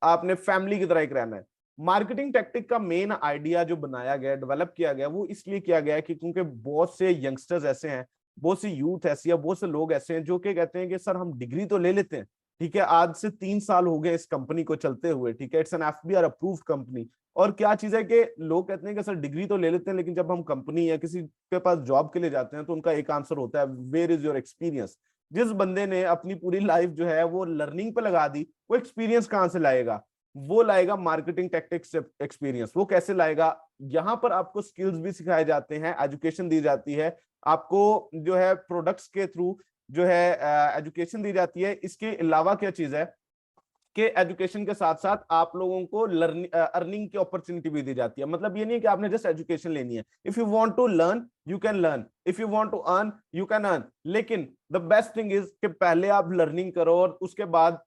आपने फैमिली की तरह एक रहना है। मार्केटिंग टेक्टिक का मेन आइडिया जो बनाया गया, डेवलप किया गया, वो इसलिए किया गया है कि क्योंकि बहुत से यंगस्टर्स ऐसे हैं, बहुत सी यूथ ऐसी है, बहुत से लोग ऐसे हैं जो कि कहते हैं कि सर हम डिग्री तो ले लेते हैं, ठीक है, आज से 3 साल हो गए इस कंपनी को चलते हुए, ठीक है, it's an FBR approved company, और क्या चीज है कि लोग कहते हैं कि सर डिग्री तो ले लेते हैं, लेकिन जब हम कंपनी या किसी के पास जॉब के लिए जाते हैं तो उनका एक आंसर होता है, वेयर इज योर एक्सपीरियंस। जिस बंदे ने अपनी पूरी लाइफ जो है वो लर्निंग पे लगा दी, वो एक्सपीरियंस कहां से लाएगा? वो लाएगा मार्केटिंग टेक्टिक्स एक्सपीरियंस। वो कैसे लाएगा? यहाँ पर आपको स्किल्स भी सिखाए जाते हैं, एजुकेशन दी जाती है आपको, जो है प्रोडक्ट्स के थ्रू जो है एजुकेशन दी जाती है। इसके अलावा क्या चीज है कि एजुकेशन के साथ साथ आप लोगों को लर्निंग अर्निंग की अपॉर्चुनिटी भी दी जाती है। मतलब ये नहीं है कि आपने जस्ट एजुकेशन लेनी है, if you want to learn you can learn, if you want to earn you can earn, लेकिन द बेस्ट थिंग इज कि पहले आप लर्निंग करो, और उसके बाद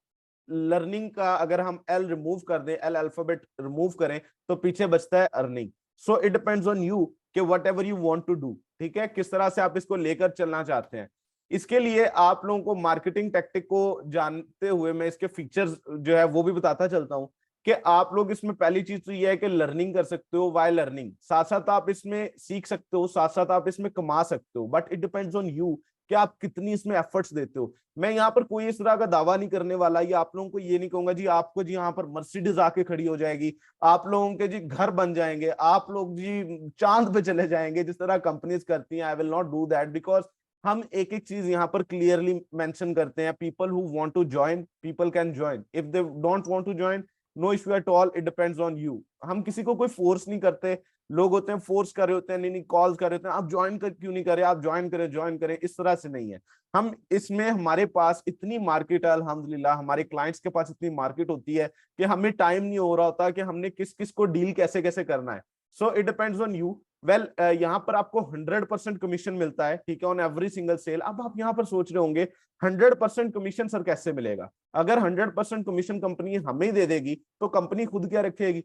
लर्निंग का अगर हम एल रिमूव कर दें, एल अल्फाबेट रिमूव करें, तो पीछे बचता है earning. So it depends on you कि whatever you want to do, ठीक है, किस तरह से आप इसको लेकर चलना चाहते हैं। इसके लिए आप लोगों को मार्केटिंग टेक्टिक को जानते हुए मैं इसके फीचर्स जो है वो भी बताता चलता हूं कि आप लोग इसमें पहली चीज तो ये है कि लर्निंग कर सकते हो, वाई लर्निंग, साथ साथ आप इसमें सीख सकते हो, साथ साथ आप इसमें कमा सकते हो, but it depends on you कि आप कितनी इसमें एफर्ट्स देते हो। मैं यहाँ पर कोई इस तरह का दावा नहीं करने वाला, या आप लोगों को ये नहीं कहूंगा जी आपको जी यहाँ पर मर्सिडीज आके खड़ी हो जाएगी, आप लोगों के जी घर बन जाएंगे, आप लोग जी चांद पे चले जाएंगे जिस तरह कंपनीज करती हैं। I will not do that, because हम एक एक चीज यहाँ पर क्लियरली मेंशन करते हैं, people who want to join people can join, if they don't want to join no issue at all, it depends on you. हम किसी को कोई फोर्स नहीं करते। लोग होते हैं फोर्स कर रहे होते हैं, नहीं नहीं कॉल्स कर रहे होते हैं, आप ज्वाइन कर क्यों नहीं करे, आप ज्वाइन करें ज्वाइन करें, इस तरह से नहीं है। हम इसमें हमारे पास इतनी मार्केट है अल्हम्दुलिल्लाह, हमारे क्लाइंट्स के पास इतनी मार्केट होती है कि हमें टाइम नहीं हो रहा होता कि हमने किस किस को डील कैसे कैसे करना है। सो it depends on you. Well यहाँ पर आपको 100% कमीशन मिलता है, ठीक है, ऑन एवरी सिंगल सेल। अब आप यहाँ पर सोच रहे होंगे 100% कमीशन सर कैसे मिलेगा? अगर 100% कमीशन कंपनी हमें दे देगी तो कंपनी खुद क्या रखेगी?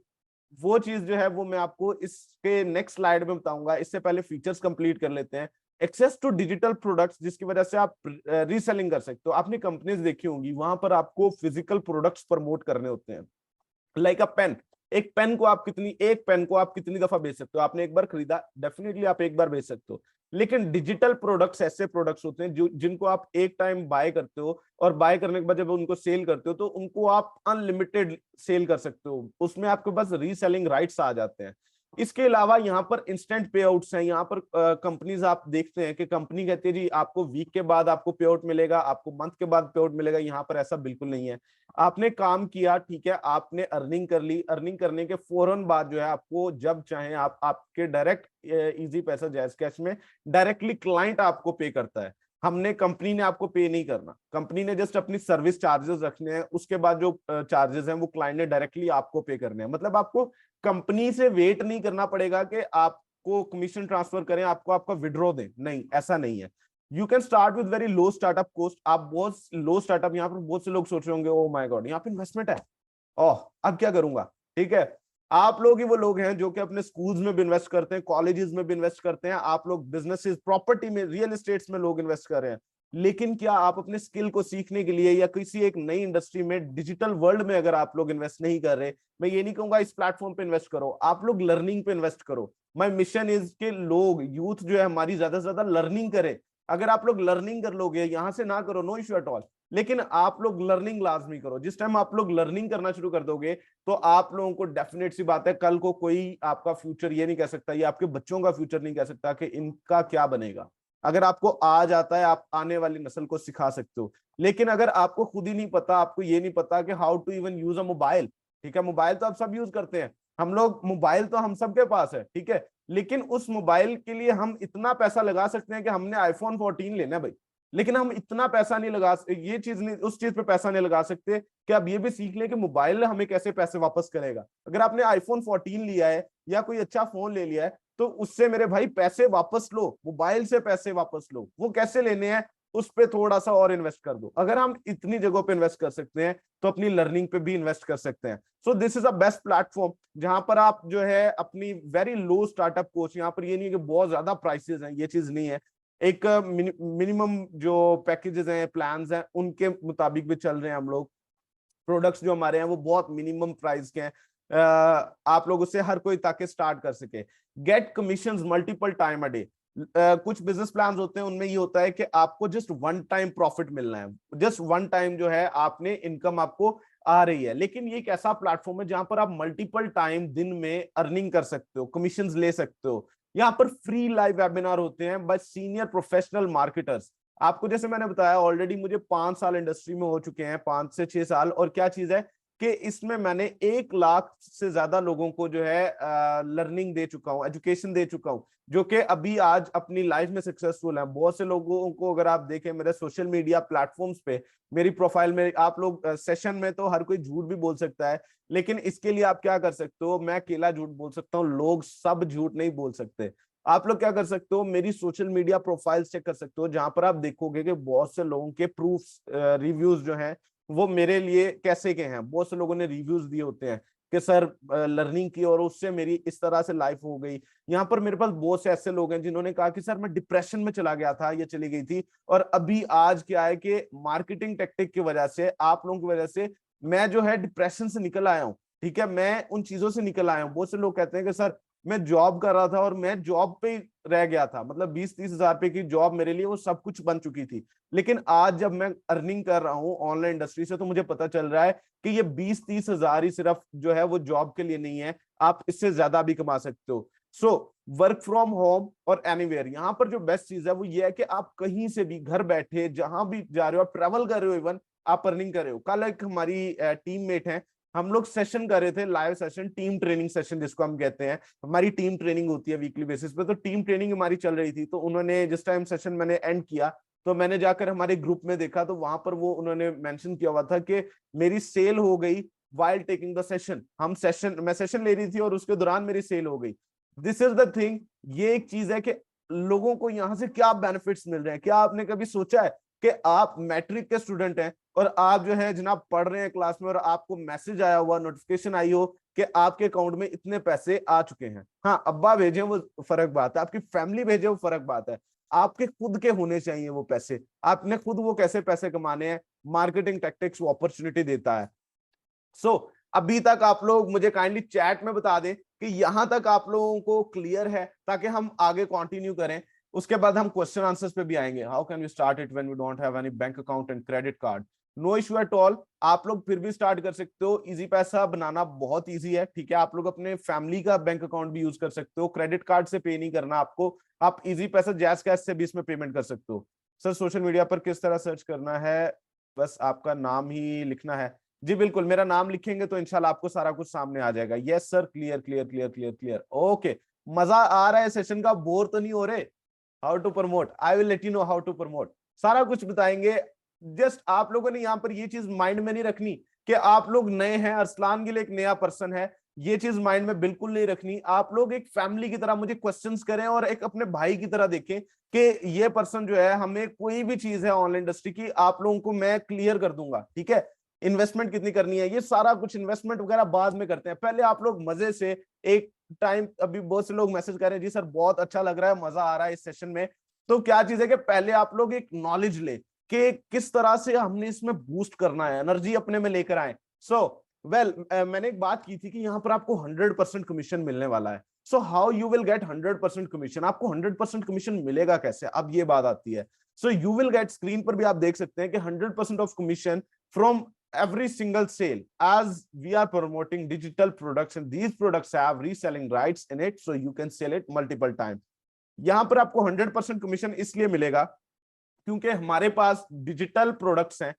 वो चीज जो है वो मैं आपको इसके नेक्स्ट स्लाइड में बताऊंगा। इससे पहले फीचर्स कंप्लीट कर लेते हैं। एक्सेस टू डिजिटल प्रोडक्ट्स, जिसकी वजह से आप रीसेलिंग कर सकते हो। आपने कंपनीज देखी होंगी, वहां पर आपको फिजिकल प्रोडक्ट्स प्रमोट करने होते हैं, लाइक अ पेन। एक पेन को आप कितनी दफा बेच सकते हो? आपने एक बार खरीदा, डेफिनेटली आप एक बार बेच सकते हो, लेकिन डिजिटल प्रोडक्ट्स ऐसे प्रोडक्ट्स होते हैं जो जिनको आप एक टाइम बाय करते हो, और बाय करने के बाद जब उनको सेल करते हो तो उनको आप अनलिमिटेड सेल कर सकते हो, उसमें आपके पास रीसेलिंग राइट्स आ जाते हैं। इसके अलावा यहाँ पर इंस्टेंट पे आउट्स हैं। यहाँ पर कंपनीज आप देखते हैं कि कंपनी कहती है जी आपको वीक के बाद आपको पे आउट मिलेगा, आपको मंथ के बाद पे आउट मिलेगा। यहाँ पर ऐसा बिल्कुल नहीं है। आपने काम किया, ठीक है, आपने अर्निंग कर ली, अर्निंग करने के फौरन बाद जो है आपको जब चाहे आप आपके डायरेक्ट इजी पैसा जैज कैश में डायरेक्टली क्लाइंट आपको पे करता है। कंपनी ने आपको पे नहीं करना, कंपनी ने जस्ट अपनी सर्विस चार्जेस रखने हैं, उसके बाद जो चार्जेस हैं वो क्लाइंट ने डायरेक्टली आपको पे करने हैं। मतलब आपको कंपनी से वेट नहीं करना पड़ेगा कि आपको कमीशन ट्रांसफर करें, आपको आपका विड्रॉ दें, नहीं, ऐसा नहीं है। You can start with very low startup cost. आप बहुत लो स्टार्टअप, यहाँ पर बहुत से लोग सोच रहे होंगे ओ माय गॉड यहाँ पे इन्वेस्टमेंट है, ओह अब क्या करूंगा, ठीक है। आप लोग ही वो लोग हैं जो कि अपने स्कूल्स में भी इन्वेस्ट करते हैं, कॉलेजेस में भी इन्वेस्ट करते हैं, आप लोग बिजनेसेस, प्रॉपर्टी में, रियल एस्टेट्स में लोग इन्वेस्ट कर रहे हैं। लेकिन क्या आप अपने स्किल को सीखने के लिए या किसी एक नई इंडस्ट्री में, डिजिटल वर्ल्ड में अगर आप लोग इन्वेस्ट नहीं कर रहे, मैं ये नहीं कहूंगा इस प्लेटफॉर्म पे इन्वेस्ट करो, आप लोग लर्निंग पे इन्वेस्ट करो। माय मिशन इज के लोग, यूथ जो है हमारी ज्यादा से ज्यादा लर्निंग करे। अगर आप लोग लर्निंग कर लोगे, यहां से ना करो, नो इश्यू एट ऑल, लेकिन आप लोग लर्निंग लाजमी करो। जिस टाइम आप लोग लर्निंग करना शुरू कर दोगे तो आप लोगों को डेफिनेट सी बात है, कल को कोई आपका फ्यूचर ये नहीं कह सकता, ये आपके बच्चों का फ्यूचर नहीं कह सकता कि इनका क्या बनेगा। अगर आपको आ जाता है, आप आने वाली नस्ल को सिखा सकते हो। लेकिन अगर आपको खुद ही नहीं पता, आपको ये नहीं पता कि how to even use a mobile, ठीक है, मोबाइल तो आप सब यूज करते हैं, हम लोग, मोबाइल तो हम सबके पास है, ठीक है, लेकिन उस मोबाइल के लिए हम इतना पैसा लगा सकते हैं कि हमने आईफोन 14 लेना है भाई, लेकिन हम इतना पैसा नहीं लगा, ये चीज नहीं, उस चीज पे पैसा नहीं लगा सकते कि आप ये भी सीख लें कि मोबाइल हमें कैसे पैसे वापस करेगा। अगर आपने आईफोन 14 लिया है या कोई अच्छा फोन ले लिया है तो उससे मेरे भाई पैसे वापस लो, मोबाइल से पैसे वापस लो। वो कैसे लेने हैं? उस पे थोड़ा सा और इन्वेस्ट कर दो। अगर हम इतनी जगहों पे इन्वेस्ट कर सकते हैं तो अपनी लर्निंग पे भी इन्वेस्ट कर सकते हैं। So this is a best platform जहां पर आप जो है अपनी वेरी लो स्टार्टअप कोस्ट, यहाँ पर ये नहीं है कि बहुत ज्यादा प्राइसेस हैं, ये चीज नहीं है। एक मिनिमम जो पैकेजेस हैं, प्लान्स हैं, उनके मुताबिक भी चल रहे हैं हम लोग। प्रोडक्ट्स जो हमारे हैं वो बहुत मिनिमम प्राइस के हैं। आप लोग उससे हर कोई ताकि स्टार्ट कर सके। Get commission multiple time a day. कुछ बिजनेस प्लान होते हैं, उनमें ये होता है कि आपको जस्ट वन टाइम प्रॉफिट मिलना है, जस्ट वन टाइम जो है आपने इनकम आपको आ रही है। लेकिन ये एक ऐसा प्लेटफॉर्म है जहां पर आप मल्टीपल टाइम दिन में अर्निंग कर सकते हो, कमीशन ले सकते हो। यहाँ पर फ्री लाइव वेबिनार होते हैं बाय सीनियर प्रोफेशनल मार्केटर्स। आपको जैसे मैंने बताया ऑलरेडी मुझे 5 साल इंडस्ट्री में हो चुके हैं, 5 से 6 साल। और क्या चीज है कि इसमें मैंने 1 लाख से ज्यादा लोगों को जो है लर्निंग दे चुका हूँ, एजुकेशन दे चुका हूँ, जो कि अभी आज अपनी लाइफ में सक्सेसफुल है। बहुत से लोगों को अगर आप देखें मेरे सोशल मीडिया प्लेटफॉर्म्स पे, मेरी प्रोफाइल में, आप लोग सेशन में तो हर कोई झूठ भी बोल सकता है, लेकिन इसके लिए आप क्या कर सकते हो, मैं अकेला झूठ बोल सकता हूँ, लोग सब झूठ नहीं बोल सकते। आप लोग क्या कर सकते हो, मेरी सोशल मीडिया प्रोफाइल चेक कर सकते हो, जहां पर आप देखोगे कि बहुत से लोगों के प्रूफ्स, रिव्यूज जो हैं वो मेरे लिए कैसे के हैं। बहुत से लोगों ने रिव्यूज दिए होते हैं कि सर लर्निंग की और उससे मेरी इस तरह से लाइफ हो गई। यहाँ पर मेरे पास बहुत से ऐसे लोग हैं जिन्होंने कहा कि सर मैं डिप्रेशन में चला गया था, ये चली गई थी, और अभी आज क्या है कि मार्केटिंग टेक्टिक की वजह से, आप लोगों की वजह से मैं जो है डिप्रेशन से निकल आया हूँ। ठीक है, मैं उन चीजों से निकल आया हूँ। बहुत से लोग कहते हैं कि सर मैं जॉब कर रहा था और मैं जॉब पे ही रह गया था, मतलब 20-30 हजार रुपए की जॉब मेरे लिए वो सब कुछ बन चुकी थी। लेकिन आज जब मैं अर्निंग कर रहा हूँ ऑनलाइन इंडस्ट्री से, तो मुझे पता चल रहा है कि ये 20-30 हजार ही सिर्फ जो है वो जॉब के लिए नहीं है, आप इससे ज्यादा भी कमा सकते हो। सो वर्क फ्रॉम होम और एनीवेयर, यहाँ पर जो बेस्ट चीज है वो ये है कि आप कहीं से भी घर बैठे जहां भी जा रहे हो, आप ट्रेवल कर रहे हो, इवन आप अर्निंग कर रहे हो। कल एक हमारी टीम मेट है, हम लोग सेशन कर रहे थे, live session, team training session जिसको हम कहते हैं। हमारी टीम ट्रेनिंग होती है वीकली बेसिस पे, तो टीम ट्रेनिंग हमारी चल रही थी। तो उन्होंने जिस टाइम सेशन मैंने एंड किया, तो मैंने जाकर हमारे ग्रुप में देखा, तो वहां पर वो उन्होंने मेंशन किया हुआ था कि मेरी सेल हो गई वाइल टेकिंग द सेशन। मैं सेशन ले रही थी और उसके दौरान मेरी सेल हो गई। This is the thing. ये एक चीज है कि लोगों को यहाँ से क्या बेनिफिट्स मिल रहे हैं। क्या आपने कभी सोचा है कि आप मैट्रिक के स्टूडेंट हैं और आप जो है जनाब पढ़ रहे हैं क्लास में, और आपको मैसेज आया हुआ, नोटिफिकेशन आई हो कि आपके अकाउंट में इतने पैसे आ चुके हैं। हाँ, अब्बा भेजे वो फर्क बात है, आपकी फैमिली भेजे वो फर्क बात है, आपके खुद के होने चाहिए वो पैसे। आपने खुद वो कैसे पैसे कमाने हैं, मार्केटिंग टैक्टिक्स वो अपॉर्चुनिटी देता है। सो अभी तक आप लोग मुझे काइंडली चैट में बता दें कि यहां तक आप लोगों को क्लियर है, ताकि हम आगे कंटिन्यू करें। उसके बाद हम क्वेश्चन आंसर्स पे भी आएंगे। How can we start it when we don't have any bank account and credit card? No issue at all, आप लोग फिर भी स्टार्ट कर सकते हो। इजी पैसा बनाना बहुत इजी है, ठीक है। आप लोग अपने फैमिली का बैंक अकाउंट भी यूज कर सकते हो, क्रेडिट कार्ड से पे नहीं करना आपको। आप इजी पैसा जैस कैश से भी इसमें पेमेंट कर सकते हो। सर सोशल मीडिया पर किस तरह सर्च करना है? बस आपका नाम ही लिखना है। जी बिल्कुल, मेरा नाम लिखेंगे तो इंशाल्लाह आपको सारा कुछ सामने आ जाएगा। Yes sir, clear clear clear clear clear. Okay, मजा आ रहा है सेशन का, बोर तो नहीं हो रहे? How to promote, I will let you know how to promote, सारा कुछ बताएंगे। जस्ट आप लोगों ने यहाँ पर ये चीज माइंड में नहीं रखनी कि आप लोग नए हैं, अरसलान गिल एक नया पर्सन है, ये चीज माइंड में बिल्कुल नहीं रखनी। आप लोग एक फैमिली की तरह मुझे क्वेश्चंस करें और एक अपने भाई की तरह देखें कि ये पर्सन जो है, हमें कोई भी चीज है ऑनलाइन इंडस्ट्री की, आप लोगों को मैं क्लियर कर दूंगा, ठीक है। इन्वेस्टमेंट कितनी करनी है, ये सारा कुछ इन्वेस्टमेंट वगैरह बाद में करते हैं, पहले आप लोग मजे से एक टाइम। अभी बहुत से लोग मैसेज कर रहे हैं जी सर बहुत अच्छा लग रहा है, मजा आ रहा है इस सेशन में। तो क्या चीज है कि पहले आप लोग एक नॉलेज ले कि किस तरह से हमने इसमें बूस्ट करना है, एनर्जी अपने में लेकर आए। सो वेल, मैंने एक बात की थी कि यहाँ पर आपको 100% कमीशन मिलने वाला है। So how you will get 100% commission? आपको 100% कमीशन मिलेगा कैसे, अब ये बात आती है। So you will get, screen पर भी आप देख सकते हैं कि 100% of commission from every single sale, as we are promoting digital products and these products have reselling rights in it, so you can sell it multiple times. यहां पर आपको 100% कमीशन इसलिए मिलेगा क्योंकि हमारे पास डिजिटल प्रोडक्ट्स हैं।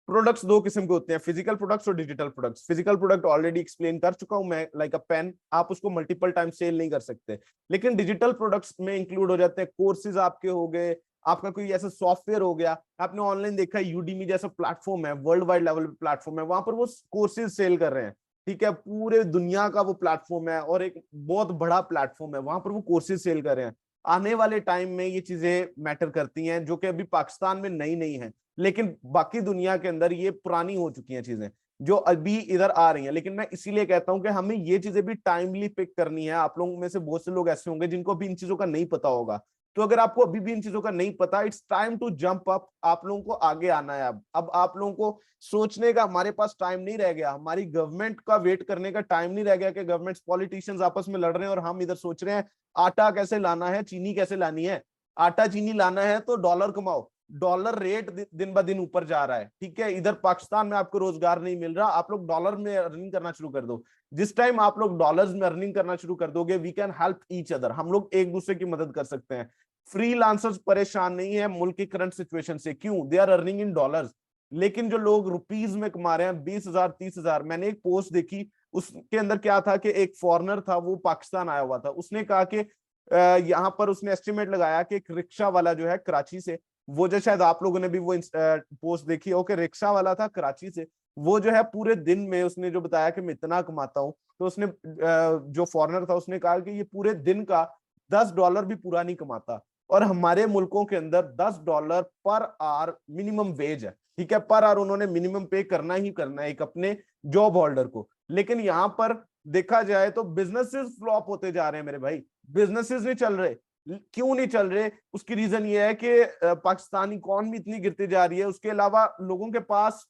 प्रोडक्ट्स दो किस्म के होते हैं, फिजिकल प्रोडक्ट्स और digital products. Physical product already explain कर चुका हूं मैं, लाइक अ पेन, आप उसको मल्टीपल टाइम सेल नहीं कर सकते। लेकिन डिजिटल प्रोडक्ट्स में इंक्लूड हो जाते हैं कोर्सेज आपके हो गए, आपका कोई ऐसा सॉफ्टवेयर हो गया। आपने ऑनलाइन देखा है यूडीमी जैसा प्लेटफॉर्म है, वर्ल्ड वाइड लेवल पे प्लेटफॉर्म है, वहां पर वो कोर्सेज सेल कर रहे हैं, ठीक है। पूरे दुनिया का वो प्लेटफॉर्म है और एक बहुत बड़ा प्लेटफॉर्म है, वहां पर वो कोर्सेज सेल कर रहे हैं। आने वाले टाइम में ये चीजें मैटर करती हैं, जो कि अभी पाकिस्तान में नई नई हैं, लेकिन बाकी दुनिया के अंदर ये पुरानी हो चुकी हैं चीजें जो अभी इधर आ रही हैं। लेकिन मैं इसीलिए कहता हूं कि हमें ये चीजें भी टाइमली पिक करनी है। आप लोगों में से बहुत से लोग ऐसे होंगे जिनको अभी इन चीजों का नहीं पता होगा, तो अगर आपको अभी भी इन चीजों का नहीं पता, it's time to jump up. आप लोगों को आगे आना है। अब आप लोगों को सोचने का हमारे पास टाइम नहीं रह गया, हमारी गवर्नमेंट का वेट करने का टाइम नहीं रह गया कि गवर्नमेंट पॉलिटिशियंस आपस में लड़ रहे हैं और हम इधर सोच रहे हैं आटा कैसे लाना है, चीनी कैसे लानी है। आटा चीनी लाना है तो डॉलर कमाओ। डॉलर रेट दिन ब दिन ऊपर जा रहा है, ठीक है। इधर पाकिस्तान में आपको रोजगार नहीं मिल रहा, आप लोग डॉलर में अर्निंग करना शुरू कर दो। जिस टाइम आप लोग डॉलर्स में अर्निंग करना शुरू कर दोगे, we can help each other, हम लोग एक दूसरे की मदद कर सकते हैं। फ्रीलांसर्स परेशान नहीं है मुल्क की करंट सिचुएशन से, क्यों? They are earning in dollars. लेकिन जो लोग रुपीज में कमा रहे हैं 20,000 30,000, मैंने एक पोस्ट देखी, उसके अंदर क्या था कि एक फॉरेनर था, वो पाकिस्तान आया हुआ था, उसने कहा कि यहाँ पर उसने एस्टिमेट लगाया कि एक रिक्शा वाला जो है कराची से, वो जो शायद आप लोगों ने भी वो पोस्ट देखी हो कि रिक्शा वाला था कराची से, वो जो है पूरे दिन में उसने जो बताया कि मैं इतना कमाता हूँ, तो उसने जो फॉरेनर था उसने कहा कि ये पूरे दिन का $10 भी पूरा नहीं कमाता। और हमारे मुल्कों के अंदर $10 पर आवर मिनिमम वेज है, ठीक है। पर आवर उन्होंने मिनिमम पे करना ही करना है एक अपने जॉब होल्डर को। लेकिन यहाँ पर देखा जाए तो बिजनेसेस फ्लॉप होते जा रहे हैं मेरे भाई, बिजनेसेस नहीं चल रहे। क्यों नहीं चल रहे? उसकी रीजन ये है कि पाकिस्तानी इकॉनमी इतनी गिरती जा रही है, उसके अलावा लोगों के पास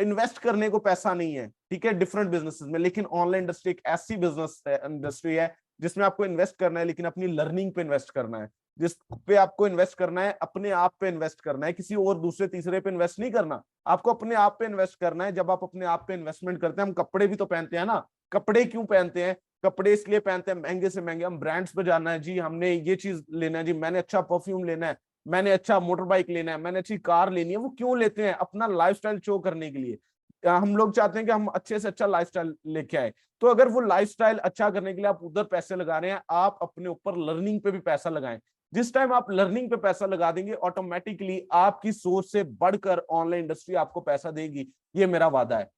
इन्वेस्ट करने को पैसा नहीं है, ठीक है, डिफरेंट बिजनेसेस में। लेकिन ऑनलाइन इंडस्ट्री एक ऐसी बिजनेस इंडस्ट्री है जिसमें आपको इन्वेस्ट करना है, लेकिन अपनी लर्निंग पे इन्वेस्ट करना है। जिस पे आपको इन्वेस्ट करना है, अपने आप पे इन्वेस्ट करना है, किसी और दूसरे तीसरे पे इन्वेस्ट नहीं करना, आपको अपने आप पे इन्वेस्ट करना है। जब आप अपने आप पे इन्वेस्टमेंट करते हैं, हम कपड़े भी तो पहनते हैं ना। कपड़े क्यों पहनते हैं? कपड़े इसलिए पहनते हैं महंगे से महंगे, हम ब्रांड्स पे जाना है जी, हमने ये चीज लेना है जी, मैंने अच्छा परफ्यूम लेना है, मैंने अच्छा मोटर बाइक लेना है, मैंने अच्छी कार लेनी है। वो क्यों लेते हैं? अपना लाइफस्टाइल शो करने के लिए। हम लोग चाहते हैं कि हम अच्छे से अच्छा लाइफस्टाइल लेके आए। तो अगर वो लाइफस्टाइल अच्छा करने के लिए आप उधर पैसे लगा रहे हैं, आप अपने ऊपर लर्निंग पे भी पैसा लगाएं। जिस टाइम आप लर्निंग पे पैसा लगा देंगे, ऑटोमेटिकली आपकी सोच से बढ़कर ऑनलाइन इंडस्ट्री आपको पैसा देगी, ये मेरा वादा है।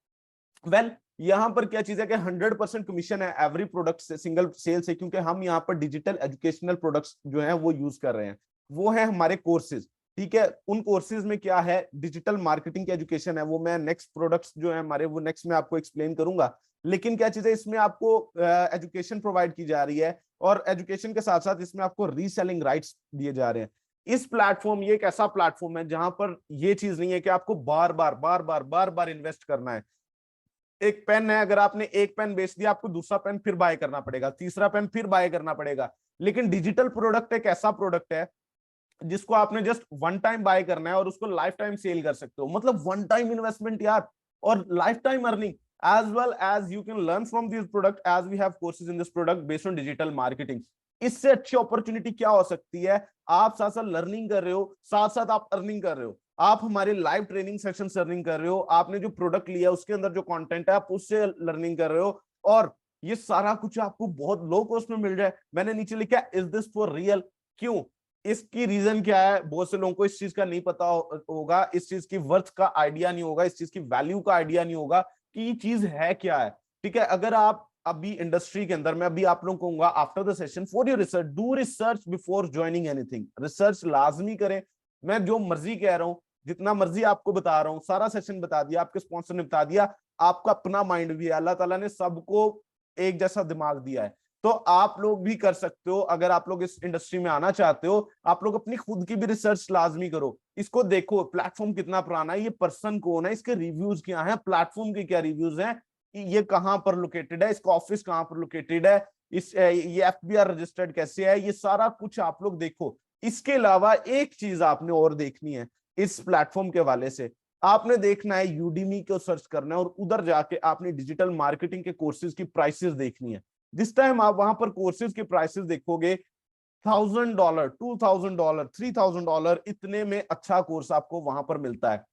वेल यहाँ पर क्या चीज है कि 100% कमीशन है एवरी प्रोडक्ट से, सिंगल सेल से, क्योंकि हम यहाँ पर डिजिटल एजुकेशनल प्रोडक्ट्स जो हैं वो यूज कर रहे हैं, वो है हमारे कोर्सेज, ठीक है। उन कोर्सेज में क्या है, डिजिटल मार्केटिंग की एजुकेशन है, वो मैं नेक्स्ट प्रोडक्ट्स जो है हमारे, वो नेक्स्ट में आपको एक्सप्लेन करूंगा। लेकिन क्या चीज है, इसमें आपको एजुकेशन प्रोवाइड की जा रही है, और एजुकेशन के साथ साथ इसमें आपको रीसेलिंग राइट्स दिए जा रहे हैं। इस प्लेटफॉर्म, ये एक ऐसा प्लेटफॉर्म है जहां पर ये चीज नहीं है कि आपको बार बार इन्वेस्ट करना है। एक पेन है, अगर आपने एक पेन बेच दिया, आपको दूसरा पेन फिर बाय करना पड़ेगा, तीसरा पेन फिर बाय करना पड़ेगा। लेकिन डिजिटल प्रोडक्ट एक ऐसा प्रोडक्ट है जिसको आपने जस्ट वन टाइम बाय करना है और उसको लाइफ टाइम सेल कर सकते हो। मतलब वन टाइम इन्वेस्टमेंट यार, और life time earning. as well as you can learn from this product, as we have courses in this product based on digital marketing। इससे अच्छी अपॉर्चुनिटी क्या हो सकती है? आप साथ साथ लर्निंग कर रहे हो, साथ साथ आप अर्निंग कर रहे हो, आप हमारे लाइव ट्रेनिंग सेशन से अर्निंग कर रहे हो, आपने जो प्रोडक्ट लिया उसके अंदर जो कंटेंट है आप उससे लर्निंग कर रहे हो, और ये सारा कुछ आपको बहुत लो कॉस्ट में मिल रहा है। मैंने नीचे लिखा है, इज दिस फॉर रियल? क्यों? इसकी रीजन क्या है? बहुत से लोगों को इस चीज का नहीं पता होगा, इस चीज की वर्थ का आइडिया नहीं होगा, इस चीज की वैल्यू का आइडिया नहीं होगा कि ये चीज है क्या है, ठीक है। अगर आप अभी इंडस्ट्री के अंदर, मैं अभी आप लोगों को कहूंगा after the session, for your research, do research before joining anything. Research लाजमी करें। मैं जो मर्जी कह रहा हूं, जितना मर्जी आपको बता रहा हूं, सारा सेशन बता दिया, आपके स्पॉन्सर ने बता दिया, आपका अपना माइंड भी है, अल्लाह ताला ने सबको एक जैसा दिमाग दिया है, तो आप लोग भी कर सकते हो। अगर आप लोग इस इंडस्ट्री में आना चाहते हो, आप लोग अपनी खुद की भी रिसर्च लाजमी करो। इसको देखो प्लेटफॉर्म कितना पुराना है, ये पर्सन कौन है, इसके रिव्यूज क्या हैं, प्लेटफॉर्म के क्या रिव्यूज हैं, ये कहां पर लोकेटेड है, इसका ऑफिस कहां पर लोकेटेड है, ये एफबीआर रजिस्टर्ड कैसे है, ये सारा कुछ आप लोग देखो। इसके अलावा एक चीज आपने और देखनी है इस प्लेटफॉर्म के हवाले से, आपने देखना है यूडीमी को सर्च करना है, और उधर जाके आपने डिजिटल मार्केटिंग के कोर्सेज की प्राइसेस देखनी है। जिस टाइम आप वहां पर कोर्सेज के प्राइसेस देखोगे, $1,000 $2,000 $3,000 इतने में अच्छा कोर्स आपको वहां पर मिलता है।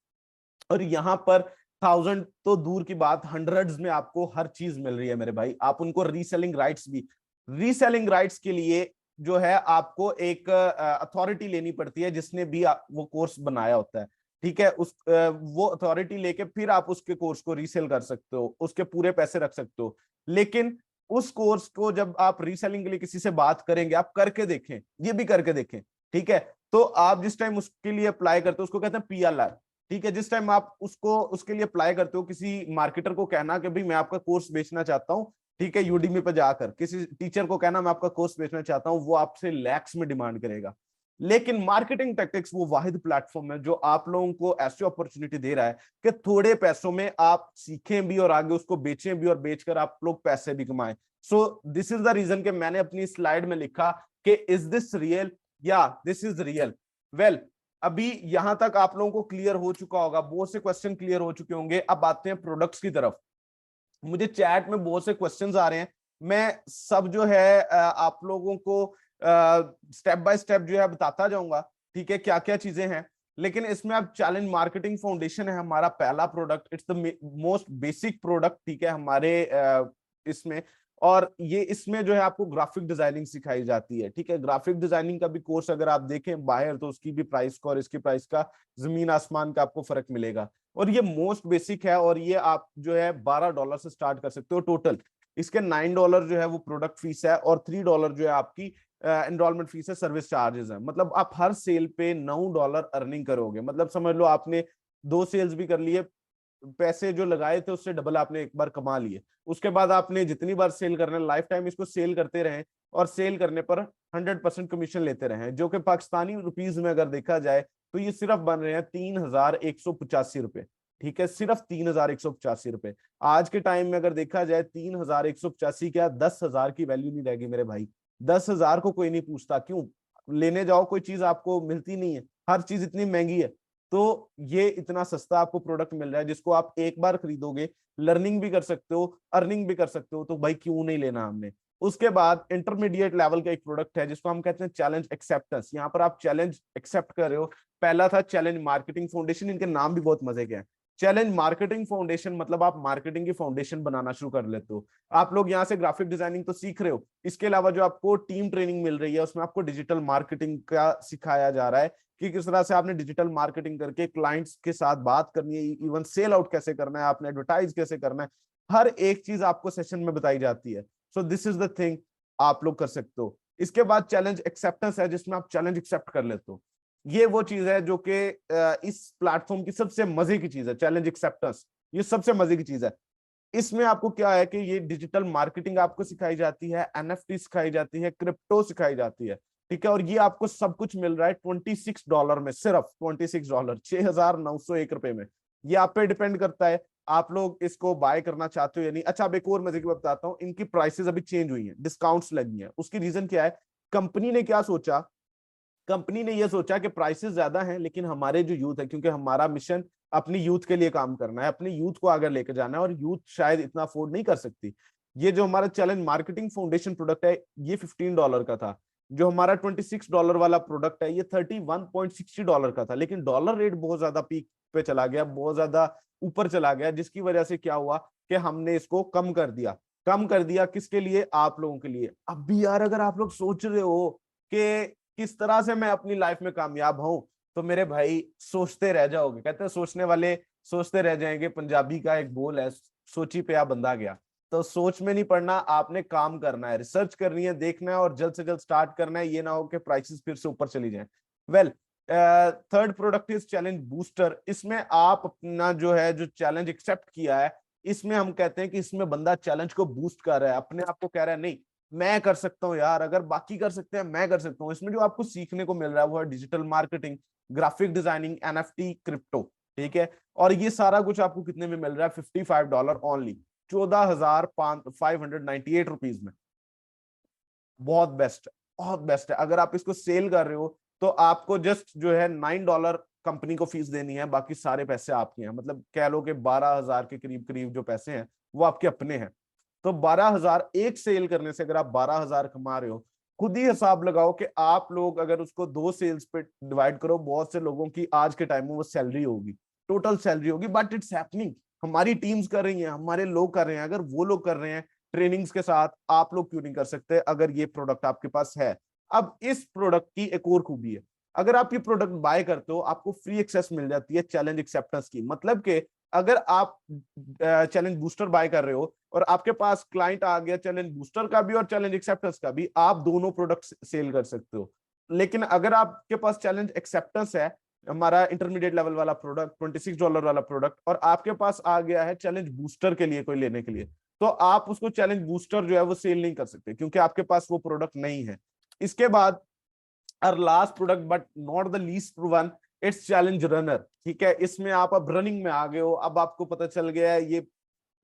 और यहाँ पर 1,000 तो दूर की बात, हंड्रेड्स में आपको हर चीज मिल रही है मेरे भाई। आप उनको रीसेलिंग राइट्स भी, रीसेलिंग राइट्स के लिए जो है आपको एक अथॉरिटी लेनी पड़ती है, जिसने भी वो कोर्स बनाया होता है, ठीक है। वो अथॉरिटी लेके फिर आप उसके कोर्स को रीसेल कर सकते हो, उसके पूरे पैसे रख सकते हो। लेकिन उस कोर्स को जब आप रीसेलिंग के लिए किसी से बात करेंगे, आप करके देखें, ये भी करके देखें, ठीक है। तो आप जिस टाइम उसके लिए अप्लाई करते हो उसको कहते हैं पीएलआर, ठीक है। जिस टाइम आप उसको उसके लिए अप्लाई करते हो, किसी मार्केटर को कहना कि भाई मैं आपका कोर्स बेचना चाहता हूँ, ठीक है, यूडीमी पे जाकर किसी टीचर को कहना मैं आपका कोर्स बेचना चाहता हूँ, वो आपसे लैक्स में डिमांड करेगा। लेकिन मार्केटिंग टैक्टिक्स वो वाहिद प्लेटफॉर्म है जो आप लोगों को ऐसी अपॉर्चुनिटी दे रहा है कि थोड़े पैसों में आप सीखें भी और आगे उसको बेचें भी और बेचकर आप लोग पैसे भी कमाएं। So this is the reason कि मैंने अपनी स्लाइड में लिखा कि इज दिस रियल, या दिस इज रियल। वेल, अभी यहां तक आप लोगों को क्लियर हो चुका होगा, बहुत से क्वेश्चन क्लियर हो चुके होंगे। अब आते हैं प्रोडक्ट्स की तरफ। मुझे चैट में बहुत से क्वेश्चंस आ रहे हैं, मैं सब जो है आप लोगों को स्टेप बाय स्टेप जो है बताता जाऊंगा, ठीक है, क्या क्या चीजें हैं। लेकिन इसमें अब चैलेंज मार्केटिंग फाउंडेशन है हमारा पहला product, it's the most basic product, ठीक है, हमारे इसमें। और ये इसमें जो है आपको ग्राफिक डिजाइनिंग सिखाई जाती है, ठीक है। ग्राफिक डिजाइनिंग का भी कोर्स अगर आप देखें बाहर तो उसकी भी प्राइस का और इसकी प्राइस का जमीन आसमान का आपको फर्क मिलेगा। और ये मोस्ट बेसिक है और ये आप जो है $12 से स्टार्ट कर सकते हो टोटल। इसके $9 जो है वो प्रोडक्ट फीस है और $3 जो है आपकी एनरोलमेंट फीस है, सर्विस चार्जेस है। मतलब आप हर सेल पे $9 अर्निंग करोगे। मतलब समझ लो आपने 2 सेल्स भी कर लिए, पैसे जो लगाए थे उससे डबल आपने एक बार कमा लिए। उसके बाद आपने जितनी बार सेल करना है, लाइफ टाइम इसको सेल करते रहें और सेल करने पर 100% कमीशन लेते रहें, जो कि पाकिस्तानी रुपीज में अगर देखा जाए तो ये सिर्फ बन रहे हैं ₹3185, ठीक है, सिर्फ ₹3185। आज के टाइम में अगर देखा जाए 3185 क्या 10,000 की वैल्यू नहीं रहेगी मेरे भाई। 10,000 को कोई नहीं पूछता, क्यों? लेने जाओ कोई चीज आपको मिलती नहीं है, हर चीज इतनी महंगी है। तो ये इतना सस्ता आपको प्रोडक्ट मिल रहा है जिसको आप एक बार खरीदोगे, लर्निंग भी कर सकते हो, अर्निंग भी कर सकते हो, तो भाई क्यों नहीं लेना हमने। उसके बाद इंटरमीडिएट लेवल का एक प्रोडक्ट है जिसको हम कहते हैं चैलेंज एक्सेप्टेंस। यहाँ पर आप चैलेंज एक्सेप्ट कर रहे हो। पहला था चैलेंज मार्केटिंग फाउंडेशन, इनके नाम भी बहुत मजे के हैं। चैलेंज मार्केटिंग फाउंडेशन मतलब आप मार्केटिंग की फाउंडेशन बनाना शुरू कर लेते हो। आप लोग यहाँ से ग्राफिक डिजाइनिंग तो सीख रहे हो, इसके अलावा जो आपको टीम ट्रेनिंग मिल रही है उसमें आपको डिजिटल मार्केटिंग का सिखाया जा रहा है कि किस तरह से आपने डिजिटल मार्केटिंग करके क्लाइंट्स के साथ बात करनी है, इवन सेल आउट कैसे करना है, आपने एडवर्टाइज कैसे करना है, हर एक चीज आपको सेशन में बताई जाती है। सो दिस इज द थिंग आप लोग कर सकते हो। इसके बाद चैलेंज एक्सेप्टेंस है जिसमें आप चैलेंज एक्सेप्ट कर लेते हो। ये वो चीज है जो कि इस प्लेटफॉर्म की सबसे मजे की चीज है, चैलेंज एक्सेप्टेंस, ये सबसे मजे की चीज है। इसमें आपको क्या है कि ये डिजिटल मार्केटिंग आपको सिखाई जाती है, एनएफटी सिखाई जाती है, क्रिप्टो सिखाई जाती है, ठीक है। और ये आपको सब कुछ मिल रहा है $26 में, सिर्फ $26, ₹6,901 में। ये आप पे डिपेंड करता है आप लोग इसको बाय करना चाहते हो या नहीं। अच्छा, अब एक और मजे की बात बताता हूँ, इनकी प्राइसेस अभी चेंज हुई हैं, डिस्काउंट्स लगी हैं। उसकी रीजन क्या है? कंपनी ने क्या सोचा, कंपनी ने यह सोचा कि प्राइसेस ज्यादा हैं लेकिन हमारे जो यूथ है, क्योंकि हमारा मिशन अपनी यूथ के लिए काम करना है, अपनी यूथ को आगे लेकर जाना है और यूथ शायद इतना अफोर्ड नहीं कर सकती। ये जो हमारा चैलेंज मार्केटिंग फाउंडेशन प्रोडक्ट है ये $15 का था। जो हमारा $26 वाला प्रोडक्ट है ये $31.60 का था। लेकिन डॉलर रेट बहुत ज्यादा पीक पे चला गया, बहुत ज्यादा ऊपर चला गया, जिसकी वजह से क्या हुआ कि हमने इसको कम कर दिया। कम कर दिया किसके लिए? आप लोगों के लिए। अब भी यार अगर आप लोग सोच रहे हो कि किस तरह से मैं अपनी लाइफ में कामयाब हूं, तो मेरे भाई सोचते रह जाओगे। कहते हैं सोचने वाले सोचते रह जाएंगे, पंजाबी का एक बोल है, सोची पे आ बंदा गया। तो सोच में नहीं पड़ना, आपने काम करना है, रिसर्च करनी है, देखना है और जल्द से जल्द स्टार्ट करना है। ये ना हो कि प्राइसेस फिर से ऊपर चली जाएं। Well, third product is challenge booster. इसमें आप अपना जो है जो चैलेंज एक्सेप्ट किया है, इसमें हम कहते हैं कि इसमें बंदा चैलेंज को बूस्ट कर रहा है, अपने आप को कह रहा है नहीं मैं कर सकता हूँ यार, अगर बाकी कर सकते हैं मैं कर सकता हूँ। इसमें जो आपको सीखने को मिल रहा है वो है digital marketing, graphic designing, NFT, crypto, ठीक है। और ये सारा कुछ आपको कितने में मिल रहा है? $55 ओनली, ₹14,598 में। बहुत बेस्ट है, बहुत बेस्ट है। अगर आप इसको सेल कर रहे हो तो आपको जस्ट जो है $9 कंपनी को फीस देनी है, बाकी सारे पैसे आपके हैं। मतलब कह लो कि 12,000 के करीब करीब जो पैसे हैं वो आपके अपने हैं। तो 12,000 एक सेल करने से अगर आप 12,000 कमा रहे हो, खुद ही हिसाब लगाओ कि आप लोग अगर उसको 2 सेल्स पे डिवाइड करो, बहुत से लोगों की आज के टाइम में वो सैलरी होगी, टोटल सैलरी होगी। बट इट्स हैपनिंग, हमारी टीम्स कर रही हैं, हमारे लोग कर रहे हैं। अगर वो लोग कर रहे हैं ट्रेनिंग्स के साथ, आप लोग क्यों नहीं कर सकते अगर ये प्रोडक्ट आपके पास है? अब इस प्रोडक्ट की एक और खूबी है, अगर आप ये प्रोडक्ट बाय करते हो आपको फ्री एक्सेस मिल जाती है चैलेंज एक्सेप्टेंस की। मतलब कि अगर आप चैलेंज बूस्टर बाय कर रहे हो और आपके पास क्लाइंट आ गया चैलेंज बूस्टर का भी और चैलेंज एक्सेप्टेंस का भी, आप दोनों प्रोडक्ट सेल कर सकते हो। लेकिन अगर आपके पास चैलेंज एक्सेप्टेंस है, हमारा इंटरमीडिएट लेवल वाला प्रोडक्ट, $26 वाला प्रोडक्ट, और आपके पास आ गया है चैलेंज बूस्टर के लिए कोई लेने के लिए, तो आप उसको चैलेंज बूस्टर जो है वो सेल नहीं कर सकते, क्योंकि आपके पास वो प्रोडक्ट नहीं है। इसके बाद और last product but not the least one, it's challenge runner. ठीक है, इसमें आप अब रनिंग में आ गए हो, अब आपको पता चल गया है ये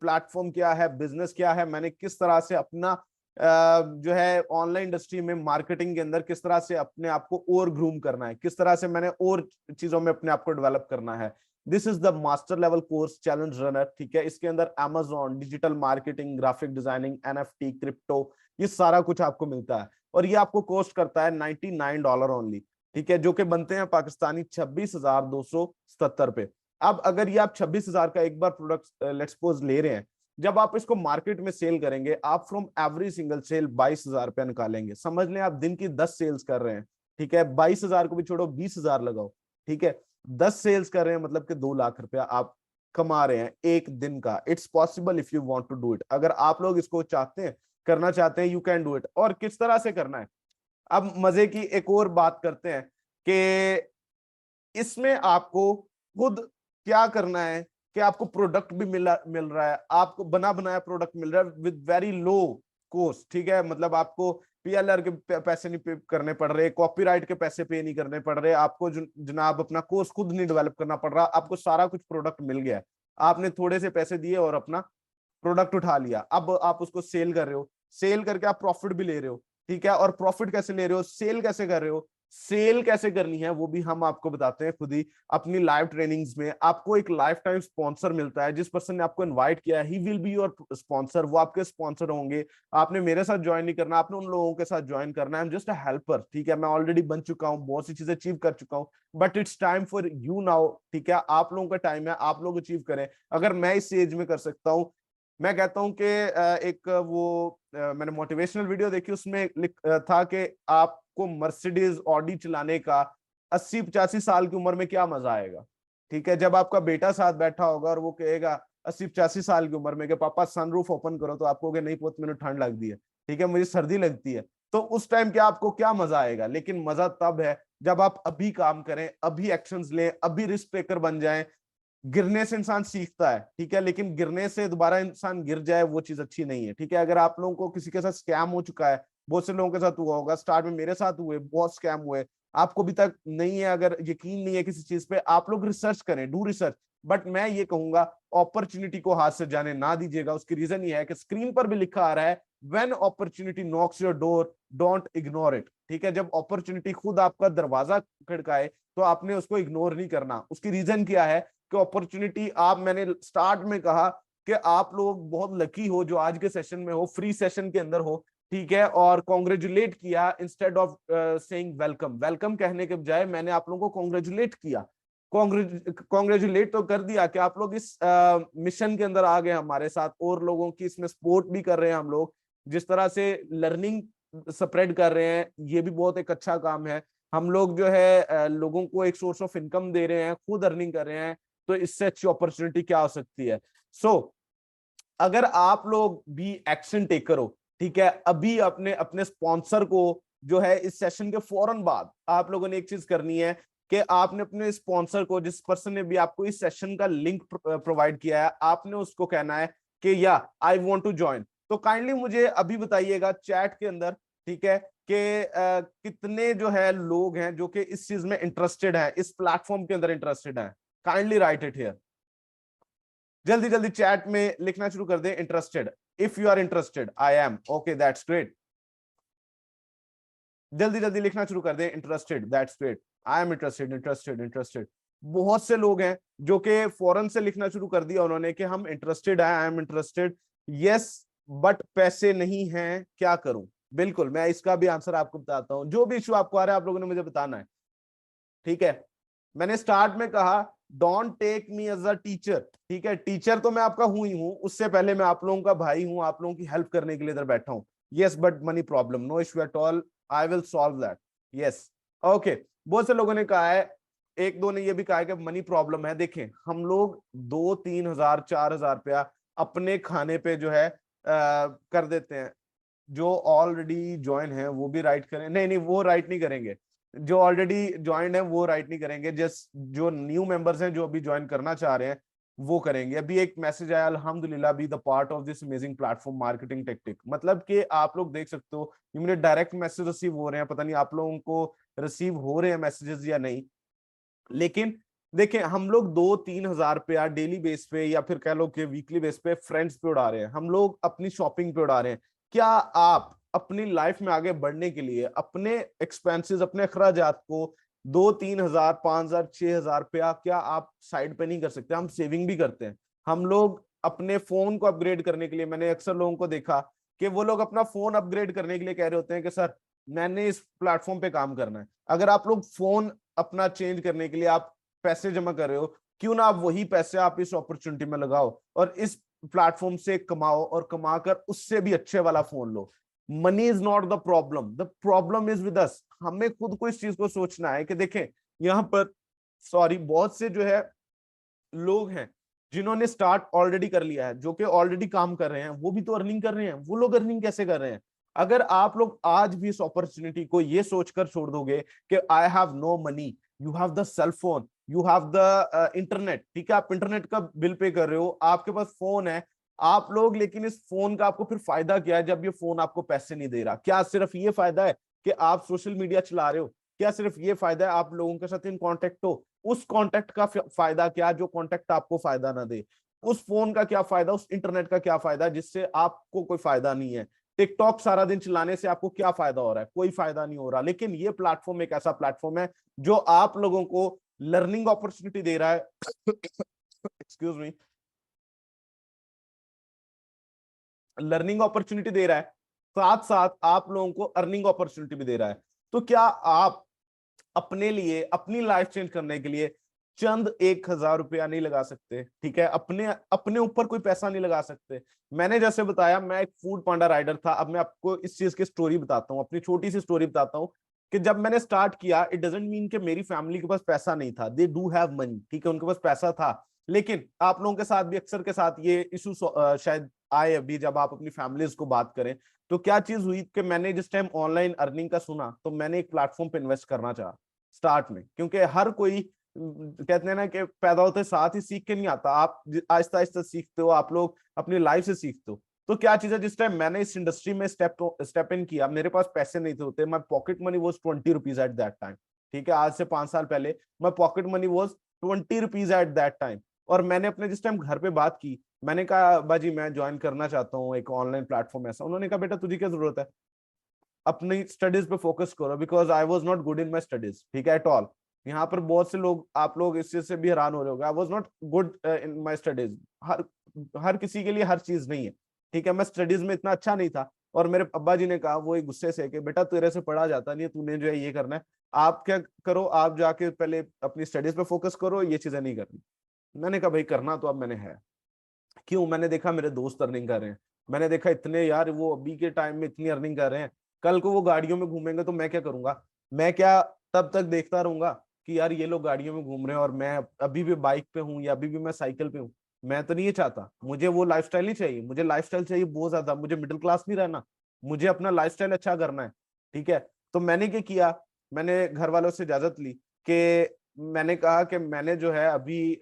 प्लेटफॉर्म क्या है, बिजनेस क्या है, मैंने किस तरह से अपना जो है ऑनलाइन इंडस्ट्री में मार्केटिंग के अंदर किस तरह से अपने आप को और ग्रूम करना है, किस तरह से मैंने और चीजों में अपने आप को डेवलप करना है। This is the master level course challenge runner. ठीक है, इसके अंदर Amazon, digital marketing, graphic designing, NFT, crypto, ये सारा कुछ आपको मिलता है, और ये आपको कॉस्ट करता है $99 ओनली। ठीक है, जो कि बनते हैं पाकिस्तानी 26,277 पे। अब अगर ये आप 26,000 का एक बार प्रोडक्ट लेट्स सपोज ले रहे हैं, जब आप इसको मार्केट में सेल करेंगे, आप फ्रॉम एवरी सिंगल सेल 22,000 रुपया निकालेंगे। समझ लें आप दिन की 10 सेल्स कर रहे हैं। ठीक है, 22,000 को भी छोड़ो, 20,000 लगाओ। ठीक है, 10 सेल्स कर रहे हैं, मतलब कि 2 लाख रुपया आप कमा रहे हैं एक दिन का। It's possible if you want to do it. अगर आप लोग इसको चाहते हैं, करना चाहते हैं, यू कैन डू इट। और किस तरह से करना है, अब मजे की एक और बात करते हैं कि इसमें आपको खुद क्या करना है कि आपको प्रोडक्ट भी मिल रहा है, आपको बना बनाया प्रोडक्ट मिल रहा है विद वेरी लो कॉस्ट। ठीक है, मतलब आपको PLR के पैसे नहीं पे करने पड़ रहे, कॉपीराइट के पैसे पे नहीं करने पड़ रहे, आपको जनाब अपना कोर्स खुद नहीं डेवलप करना पड़ रहा, आपको सारा कुछ प्रोडक्ट मिल गया। आपने थोड़े से पैसे दिए और अपना प्रोडक्ट उठा लिया, अब आप उसको सेल कर रहे हो, सेल करके आप प्रॉफिट भी ले रहे हो। ठीक है, और प्रॉफिट कैसे ले रहे हो, सेल कैसे कर रहे हो, सेल कैसे करनी है वो भी हम आपको बताते हैं खुद ही अपनी लाइव ट्रेनिंग्स में। आपको एक लाइफ टाइम स्पॉन्सर मिलता है, जिस पर्सन ने आपको इनवाइट किया है he will be your sponsor, वो आपके स्पॉन्सर होंगे। आपने मेरे साथ ज्वाइन नहीं करना, आपने उन लोगों के साथ ज्वाइन करना है। I am just a helper. ठीक है, मैं ऑलरेडी बन चुका हूँ, बहुत सी चीजें अचीव कर चुका हूँ, but it's time for you now. ठीक है, आप लोगों का टाइम है, आप लोग अचीव करें। अगर मैं इस एज में कर सकता हूँ, मैं कहता हूं कि एक वो मैंने मोटिवेशनल वीडियो देखी, उसमें था कि आपको मर्सिडीज ऑडी चलाने का 80-85 साल की उम्र में क्या मजा आएगा। ठीक है, जब आपका बेटा साथ बैठा होगा और वो कहेगा 80-85 साल की उम्र में कि पापा सनरूफ ओपन करो, तो आपको कहे नहीं पुत, मैंने ठंड लगती है, ठीक है, मुझे सर्दी लगती है। तो उस टाइम क्या आपको क्या मजा आएगा। लेकिन मजा तब है जब आप अभी काम करें, अभी एक्शंस लें, अभी रिस्क टेकर बन जाएं। गिरने से इंसान सीखता है, ठीक है, लेकिन गिरने से दोबारा इंसान गिर जाए वो चीज अच्छी नहीं है। ठीक है, अगर आप लोगों को किसी के साथ स्कैम हो चुका है, बहुत से लोगों के साथ हुआ होगा, स्टार्ट में मेरे साथ हुए, बहुत स्कैम हुए, आपको अभी तक नहीं है, अगर यकीन नहीं है किसी चीज पे, आप लोग रिसर्च करें, डू रिसर्च। बट मैं ये कहूंगा, अपॉर्चुनिटी को हाथ से जाने ना दीजिएगा। उसकी रीजन ये है कि स्क्रीन पर भी लिखा आ रहा है, when opportunity knocks your door don't ignore it. ठीक है, जब अपॉर्चुनिटी खुद आपका दरवाजा खड़काए तो आपने उसको इग्नोर नहीं करना। उसकी रीजन क्या है कि अपॉर्चुनिटी, आप, मैंने स्टार्ट में कहा कि आप लोग बहुत लकी हो जो आज के सेशन में हो, फ्री सेशन के अंदर हो। ठीक है, और कॉन्ग्रेचुलेट किया instead of saying welcome. Welcome कहने के बजाय मैंने आप लोगों को कॉन्ग्रेचुलेट किया। कॉन्ग्रेचुलेट तो कर दिया कि आप लोग इस मिशन के अंदर आ गए हमारे साथ, और लोगों की इसमें सपोर्ट भी कर रहे हैं हम लोग। जिस तरह से लर्निंग स्प्रेड कर रहे हैं, ये भी बहुत एक अच्छा काम है। हम लोग जो है लोगों को एक सोर्स ऑफ इनकम दे रहे हैं, खुद अर्निंग कर रहे हैं, तो इससे अच्छी अपॉर्चुनिटी क्या हो सकती है। सो अगर आप लोग भी एक्शन टेकर हो, ठीक है, अभी अपने अपने स्पॉन्सर को जो है इस सेशन के फौरन बाद आप लोगों ने एक चीज करनी है कि आपने अपने स्पॉन्सर को, जिस पर्सन ने भी आपको इस सेशन का लिंक प्रोवाइड किया है, आपने उसको कहना है कि या आई वांट टू ज्वाइन। तो काइंडली मुझे अभी बताइएगा चैट के अंदर, ठीक है, कि कितने जो है लोग हैं जो कि इस चीज में इंटरेस्टेड हैं, इस प्लेटफॉर्म के अंदर इंटरेस्टेड हैं। काइंडली राइट इट हियर, जल्दी जल्दी चैट में लिखना शुरू कर दें interested. If you are interested, I am, okay that's great. जल्दी जल्दी लिखना शुरू कर दें interested, that's great. I am interested, interested, interested. बहुत से लोग हैं जो कि फौरन से लिखना शुरू कर दिया उन्होंने कि हम इंटरेस्टेड है, आई एम इंटरेस्टेड, यस, बट पैसे नहीं हैं, क्या करूं। बिल्कुल, मैं इसका भी आंसर आपको बताता हूं। जो भी इशू आपको आ रहा है आप लोगों ने मुझे बताना है। ठीक है, मैंने स्टार्ट में कहा don't take me as a teacher. ठीक है, टीचर तो मैं आपका हूं ही हूं, उससे पहले मैं आप लोगों का भाई हूं, आप लोगों की हेल्प करने के लिए इधर बैठा हूं। Yes, but money problem no issue at all, I will solve that. Yes, okay. बहुत से लोगों ने कहा है एक दो ने ये भी कहा कि मनी प्रॉब्लम है। देखें, हम लोग 2-3 हजार 4 हजार रुपया अपने खाने पे जो है कर देते हैं। जो ऑलरेडी ज्वाइन है वो भी राइट करें, नहीं नहीं वो राइट नहीं करेंगे, जो ऑलरेडी ज्वाइन है वो राइट नहीं करेंगे, जस्ट जो न्यू मेंबर्स हैं जो अभी ज्वाइन करना चाह रहे हैं वो करेंगे। अभी एक मैसेज आया, अल्हम्दुलिल्लाह be the part of this amazing platform marketing tactic. मतलब कि आप लोग देख सकते हो, ये मुझे डायरेक्ट मैसेज रिसीव हो रहे हैं, पता नहीं आप लोगों को रिसीव हो रहे हैं मैसेजेस या नहीं। लेकिन देखें, हम लोग 2-3 हजार रुपया डेली बेस पे या फिर कह लो कि वीकली बेस पे फ्रेंड्स पे उड़ा रहे हैं, हम लोग अपनी शॉपिंग पे उड़ा रहे हैं। क्या आप अपनी लाइफ में आगे बढ़ने के लिए अपने एक्सपेंसेस, अपने अखराजात को 2-3 हजार 5 हजार 6 हजार रुपया क्या आप साइड पे नहीं कर सकते? हम सेविंग भी करते हैं। हम लोग अपने फोन को अपग्रेड करने के लिए, मैंने अक्सर लोगों को देखा कि वो लोग अपना फोन अपग्रेड करने के लिए कह रहे होते हैं कि सर मैंने इस प्लेटफॉर्म पे काम करना है। अगर आप लोग फोन अपना चेंज करने के लिए आप पैसे जमा कर रहे हो, क्यों ना आप वही पैसे आप इस अपॉर्चुनिटी में लगाओ और इस प्लेटफॉर्म से कमाओ और कमाकर उससे भी अच्छे वाला phone low. Money is not the problem is with us. हमें खुद को इस चीज को सोचना है कि देखें, यहाँ पर सॉरी बहुत से जो है लोग हैं जिन्होंने स्टार्ट ऑलरेडी कर लिया है, जो कि ऑलरेडी काम कर रहे हैं, वो भी तो अर्निंग कर रहे हैं। वो लोग अर्निंग कैसे कर रहे हैं? अगर आप लोग आज भी इस अपॉर्चुनिटी को ये सोचकर छोड़ दोगे कि I have no money, you have the cell phone, you have the internet, ठीक है, आप इंटरनेट का बिल पे कर रहे हो, आपके पास फोन है आप लोग, लेकिन इस फोन का आपको फिर फायदा क्या है जब ये फोन आपको पैसे नहीं दे रहा? क्या सिर्फ ये फायदा है कि आप सोशल मीडिया चला रहे हो? क्या सिर्फ ये फायदा है आप लोगों के साथ इन कांटेक्ट हो? उस कांटेक्ट का फायदा क्या जो कांटेक्ट आपको फायदा ना दे? उस फोन का क्या फायदा, उस इंटरनेट का क्या फायदा जिससे आपको कोई फायदा नहीं है? टिकटॉक सारा दिन चलाने से आपको क्या फायदा हो रहा है? कोई फायदा नहीं हो रहा। लेकिन ये प्लेटफॉर्म एक ऐसा प्लेटफॉर्म है जो आप लोगों को लर्निंग अपॉर्चुनिटी दे रहा है एक्सक्यूज मी, लर्निंग अपॉर्चुनिटी दे रहा है, साथ साथ आप लोगों को अर्निंग अपॉर्चुनिटी भी दे रहा है। तो क्या आप अपने लिए, अपनी लाइफ चेंज करने के लिए चंद 1 हजार रुपया नहीं लगा सकते? ठीक है, अपने अपने ऊपर कोई पैसा नहीं लगा सकते? मैंने जैसे बताया, मैं एक फूड पांडा राइडर था। अब मैं आपको इस चीज की स्टोरी बताता हूँ, अपनी छोटी सी स्टोरी बताता हूँ कि जब मैंने स्टार्ट किया, इट डजेंट मीन कि मेरी फैमिली के पास पैसा नहीं था, दे डू हैव मनी, ठीक है, उनके पास पैसा था। लेकिन आप लोगों के साथ भी अक्सर के साथ ये इशू शायद आए अभी, जब आप अपनी फैमिलीज को बात करें तो क्या चीज हुई कि मैंने जिस टाइम ऑनलाइन अर्निंग का सुना तो मैंने एक प्लेटफॉर्म पे इन्वेस्ट करना चाहा स्टार्ट में, क्योंकि हर कोई कहते हैं ना कि पैदा होते साथ ही सीख के नहीं आता, आप आहिस्ता आहिस्ता सीखते हो, आप लोग अपनी लाइफ से सीखते हो। तो क्या चीज है, जिस टाइम मैंने इस इंडस्ट्री में स्टेप इन किया, मेरे पास पैसे नहीं थे होते, my pocket money was 20 rupees at that time. ठीक है, आज से 5 साल पहले my pocket money was 20 rupees at that time. और मैंने अपने जिस टाइम घर पे बात की, मैंने कहा बाजी मैं ज्वाइन करना चाहता हूँ एक ऑनलाइन प्लेटफॉर्म ऐसा। उन्होंने कहा बेटा तुझे क्या जरूरत है, अपनी स्टडीज पे फोकस करो, because I was not good in my studies, ठीक है, एट ऑल। यहाँ पर बहुत से लोग, आप लोग इस चीज से भी हैरान हो रहे होंगे, I was not good in my studies. हर हर किसी के लिए हर चीज नहीं है, ठीक है, मैं स्टडीज में इतना अच्छा नहीं था। और मेरे अब्बा जी ने कहा वो एक गुस्से से कि बेटा तेरे से पढ़ा जाता नहीं है, तूने जो है ये करना है, आप क्या करो, आप जाके पहले अपनी स्टडीज पे फोकस करो, ये चीजें नहीं करनी। मैंने कहा भाई करना तो अब मैंने है। क्यों? मैंने देखा मेरे दोस्त अर्निंग कर रहे हैं, मैंने देखा इतने यार वो अभी के टाइम में इतनी अर्निंग कर रहे हैं, कल को वो गाड़ियों में घूमेंगे तो मैं क्या करूंगा? मैं क्या तब तक देखता रहूंगा कि यार ये लोग गाड़ियों में घूम रहे हैं और मैं अभी भी बाइक पे हूँ या अभी भी मैं साइकिल पे हूँ? मैं तो नहीं ये चाहता, मुझे वो लाइफस्टाइल नहीं चाहिए, मुझे लाइफस्टाइल चाहिए बहुत ज्यादा, मुझे मिडिल क्लास नहीं रहना, मुझे अपना लाइफस्टाइल अच्छा करना है। ठीक है, तो मैंने क्या किया, मैंने घर वालों से इजाजत ली कि मैंने कहा कि मैंने जो है अभी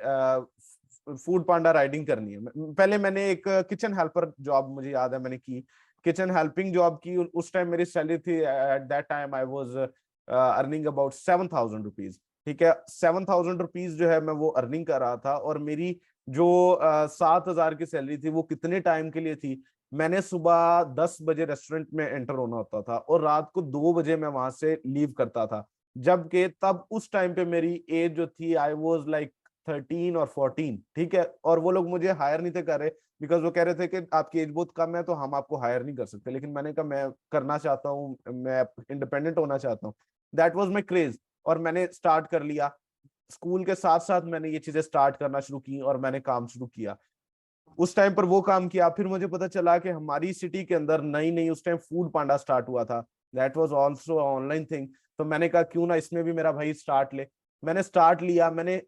फूड पांडा राइडिंग करनी है। पहले मैंने एक किचन हेल्पर जॉब, मुझे याद है मैंने की, किचन हेल्पिंग जॉब की। उस टाइम मेरी सैलरी थी, at that time I was earning about 7,000 rupees. ठीक है, 7,000 रुपीज जो है मैं वो अर्निंग कर रहा था। और मेरी जो 7 हजार की सैलरी थी वो कितने टाइम के लिए थी? मैंने सुबह 10 बजे रेस्टोरेंट में एंटर होना होता था और रात को 2 बजे मैं वहां से लीव करता था। जबकि तब उस टाइम पे मेरी एज जो थी, आई वॉज लाइक 13 और 14। ठीक है, और वो लोग मुझे हायर नहीं थे कर रहे, बिकॉज वो कह रहे थे कि आपकी एज बहुत कम है तो हम आपको हायर नहीं कर सकते। लेकिन मैंने कहा मैं करना चाहता हूँ, मैं इंडिपेंडेंट होना चाहता हूँ। That was my craze. और मैंने स्टार्ट कर लिया, स्कूल के साथ साथ मैंने ये चीजें स्टार्ट करना शुरू की और मैंने काम शुरू किया। उस टाइम पर वो काम किया, फिर मुझे पता चला कि हमारी सिटी के अंदर नई नई उस टाइम फूड पांडा स्टार्ट हुआ था, that was also online thing. तो मैंने कहा क्यों ना इसमें भी मेरा भाई स्टार्ट ले। मैंने स्टार्ट लिया, मैंने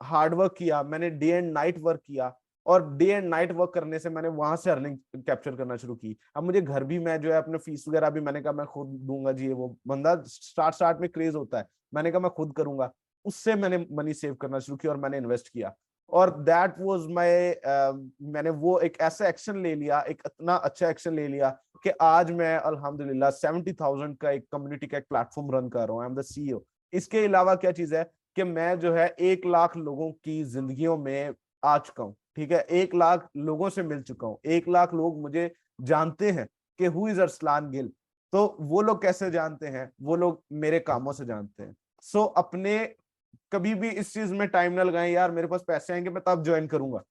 हार्ड वर्क किया, मैंने डे एंड नाइट वर्क किया, और डे एंड नाइट वर्क करने से मैंने वहां से अर्निंग कैप्चर करना शुरू की। अब मुझे घर भी, मैं जो है अपने फीस वगैरह भी मैंने कहा मैं खुद दूंगा जी, ये वो बंदा स्टार्ट स्टार्ट में क्रेज होता है, मैंने कहा मैं खुद करूंगा। उससे मैंने मनी सेव करना शुरू किया और मैंने इन्वेस्ट किया। और दैट वाज माय, मैंने वो एक ऐसा एक्शन ले लिया, एक इतना अच्छा एक्शन ले लिया कि आज मैं अल्हम्दुलिल्लाह 70,000 का एक कम्युनिटी का एक प्लेटफॉर्म रन कर रहा हूँ। I am the CEO. इसके अलावा क्या चीज है कि मैं जो है 1 लाख लोगों की जिंदगियों में आ चुका हूँ, ठीक है, 1 लाख लोगों से मिल चुका हूँ, 1 लाख लोग मुझे जानते हैं कि हु इज अरसलान गिल। तो वो लोग कैसे जानते हैं? वो लोग मेरे कामों से जानते हैं। सो अपने कभी भी इस चीज में टाइम ना लगाएं यार मेरे पास पैसे आएंगे मैं तब ज्वाइन करूंगा।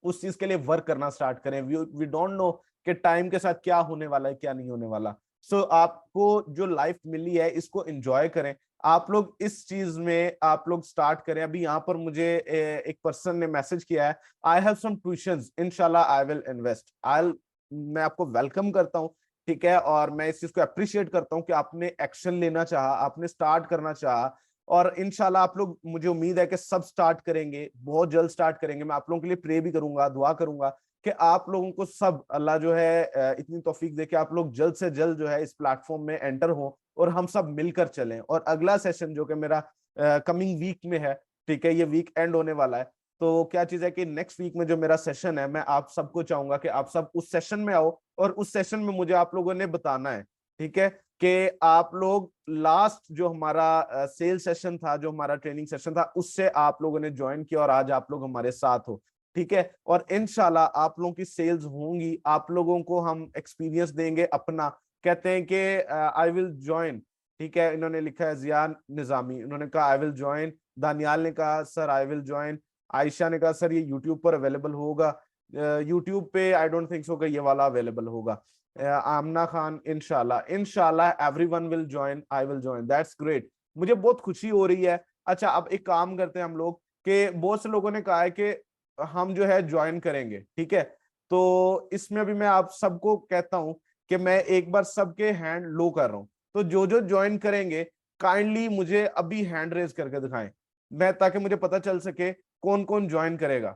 उस चीज के लिए वर्क करना स्टार्ट करें। वी डोंट नो कि टाइम के साथ क्या होने वाला है, क्या नहीं होने वाला। सो आपको जो लाइफ मिली है इसको एंजॉय करें। आप लोग इस चीज में आप लोग स्टार्ट करें। अभी यहाँ पर मुझे एक पर्सन ने मैसेज किया है, आई हैव सम ट्यूशंस इंशाल्लाह आई विल इन्वेस्ट। आई, मैं आपको वेलकम करता हूँ, ठीक है, और मैं इस चीज को अप्रिशिएट करता हूँ कि आपने एक्शन लेना चाहा, आपने स्टार्ट करना चाहा। और इंशाल्लाह आप लोग, मुझे उम्मीद है कि सब स्टार्ट करेंगे, बहुत जल्द स्टार्ट करेंगे। मैं आप लोगों के लिए प्रे भी करूंगा, दुआ करूंगा कि आप लोगों को सब अल्लाह जो है इतनी तौफीक दे कि आप लोग जल्द से जल्द जो है इस प्लेटफॉर्म में एंटर हो और हम सब मिलकर चलें। और अगला सेशन जो कि मेरा कमिंग वीक में है, ठीक है, ये वीक एंड होने वाला है, तो क्या चीज है कि नेक्स्ट वीक में जो मेरा सेशन है, मैं आप सबको चाहूंगा कि आप सब उस सेशन में आओ, और उस सेशन में मुझे आप लोगों ने बताना है, ठीक है, कि आप लोग लास्ट जो हमारा सेल सेशन था, जो हमारा ट्रेनिंग सेशन था, उससे आप लोगों ने ज्वाइन किया और आज आप लोग हमारे साथ हो, ठीक है। और इंशाल्लाह आप लोगों की सेल्स होंगी, आप लोगों को हम एक्सपीरियंस देंगे अपना। कहते हैं कि आई विल ज्वाइन, ठीक है, इन्होंने लिखा है जियान निजामी, उन्होंने कहा आई विल ज्वाइन। दानियाल ने कहा sir I will join. Ayesha ने कहा सर ये यूट्यूब पर अवेलेबल होगा? यूट्यूब पे आई डोंट थिंक सो कि ये वाला अवेलेबल होगा। आमना खान, इंशाल्लाह इंशाल्लाह everyone will join, I will join, that's great, मुझे बहुत खुशी हो रही है। अच्छा अब एक काम करते हैं हम लोग, कि बहुत से लोगों ने कहा है कि हम जो है ज्वाइन करेंगे, ठीक है, तो इसमें भी मैं आप सबको कहता हूं कि मैं एक बार सबके हैंड लो कर रहा हूं, तो जो जो ज्वाइन करेंगे काइंडली मुझे अभी हैंड रेज करके दिखाएं, मैं, ताकि मुझे पता चल सके कौन कौन ज्वाइन करेगा।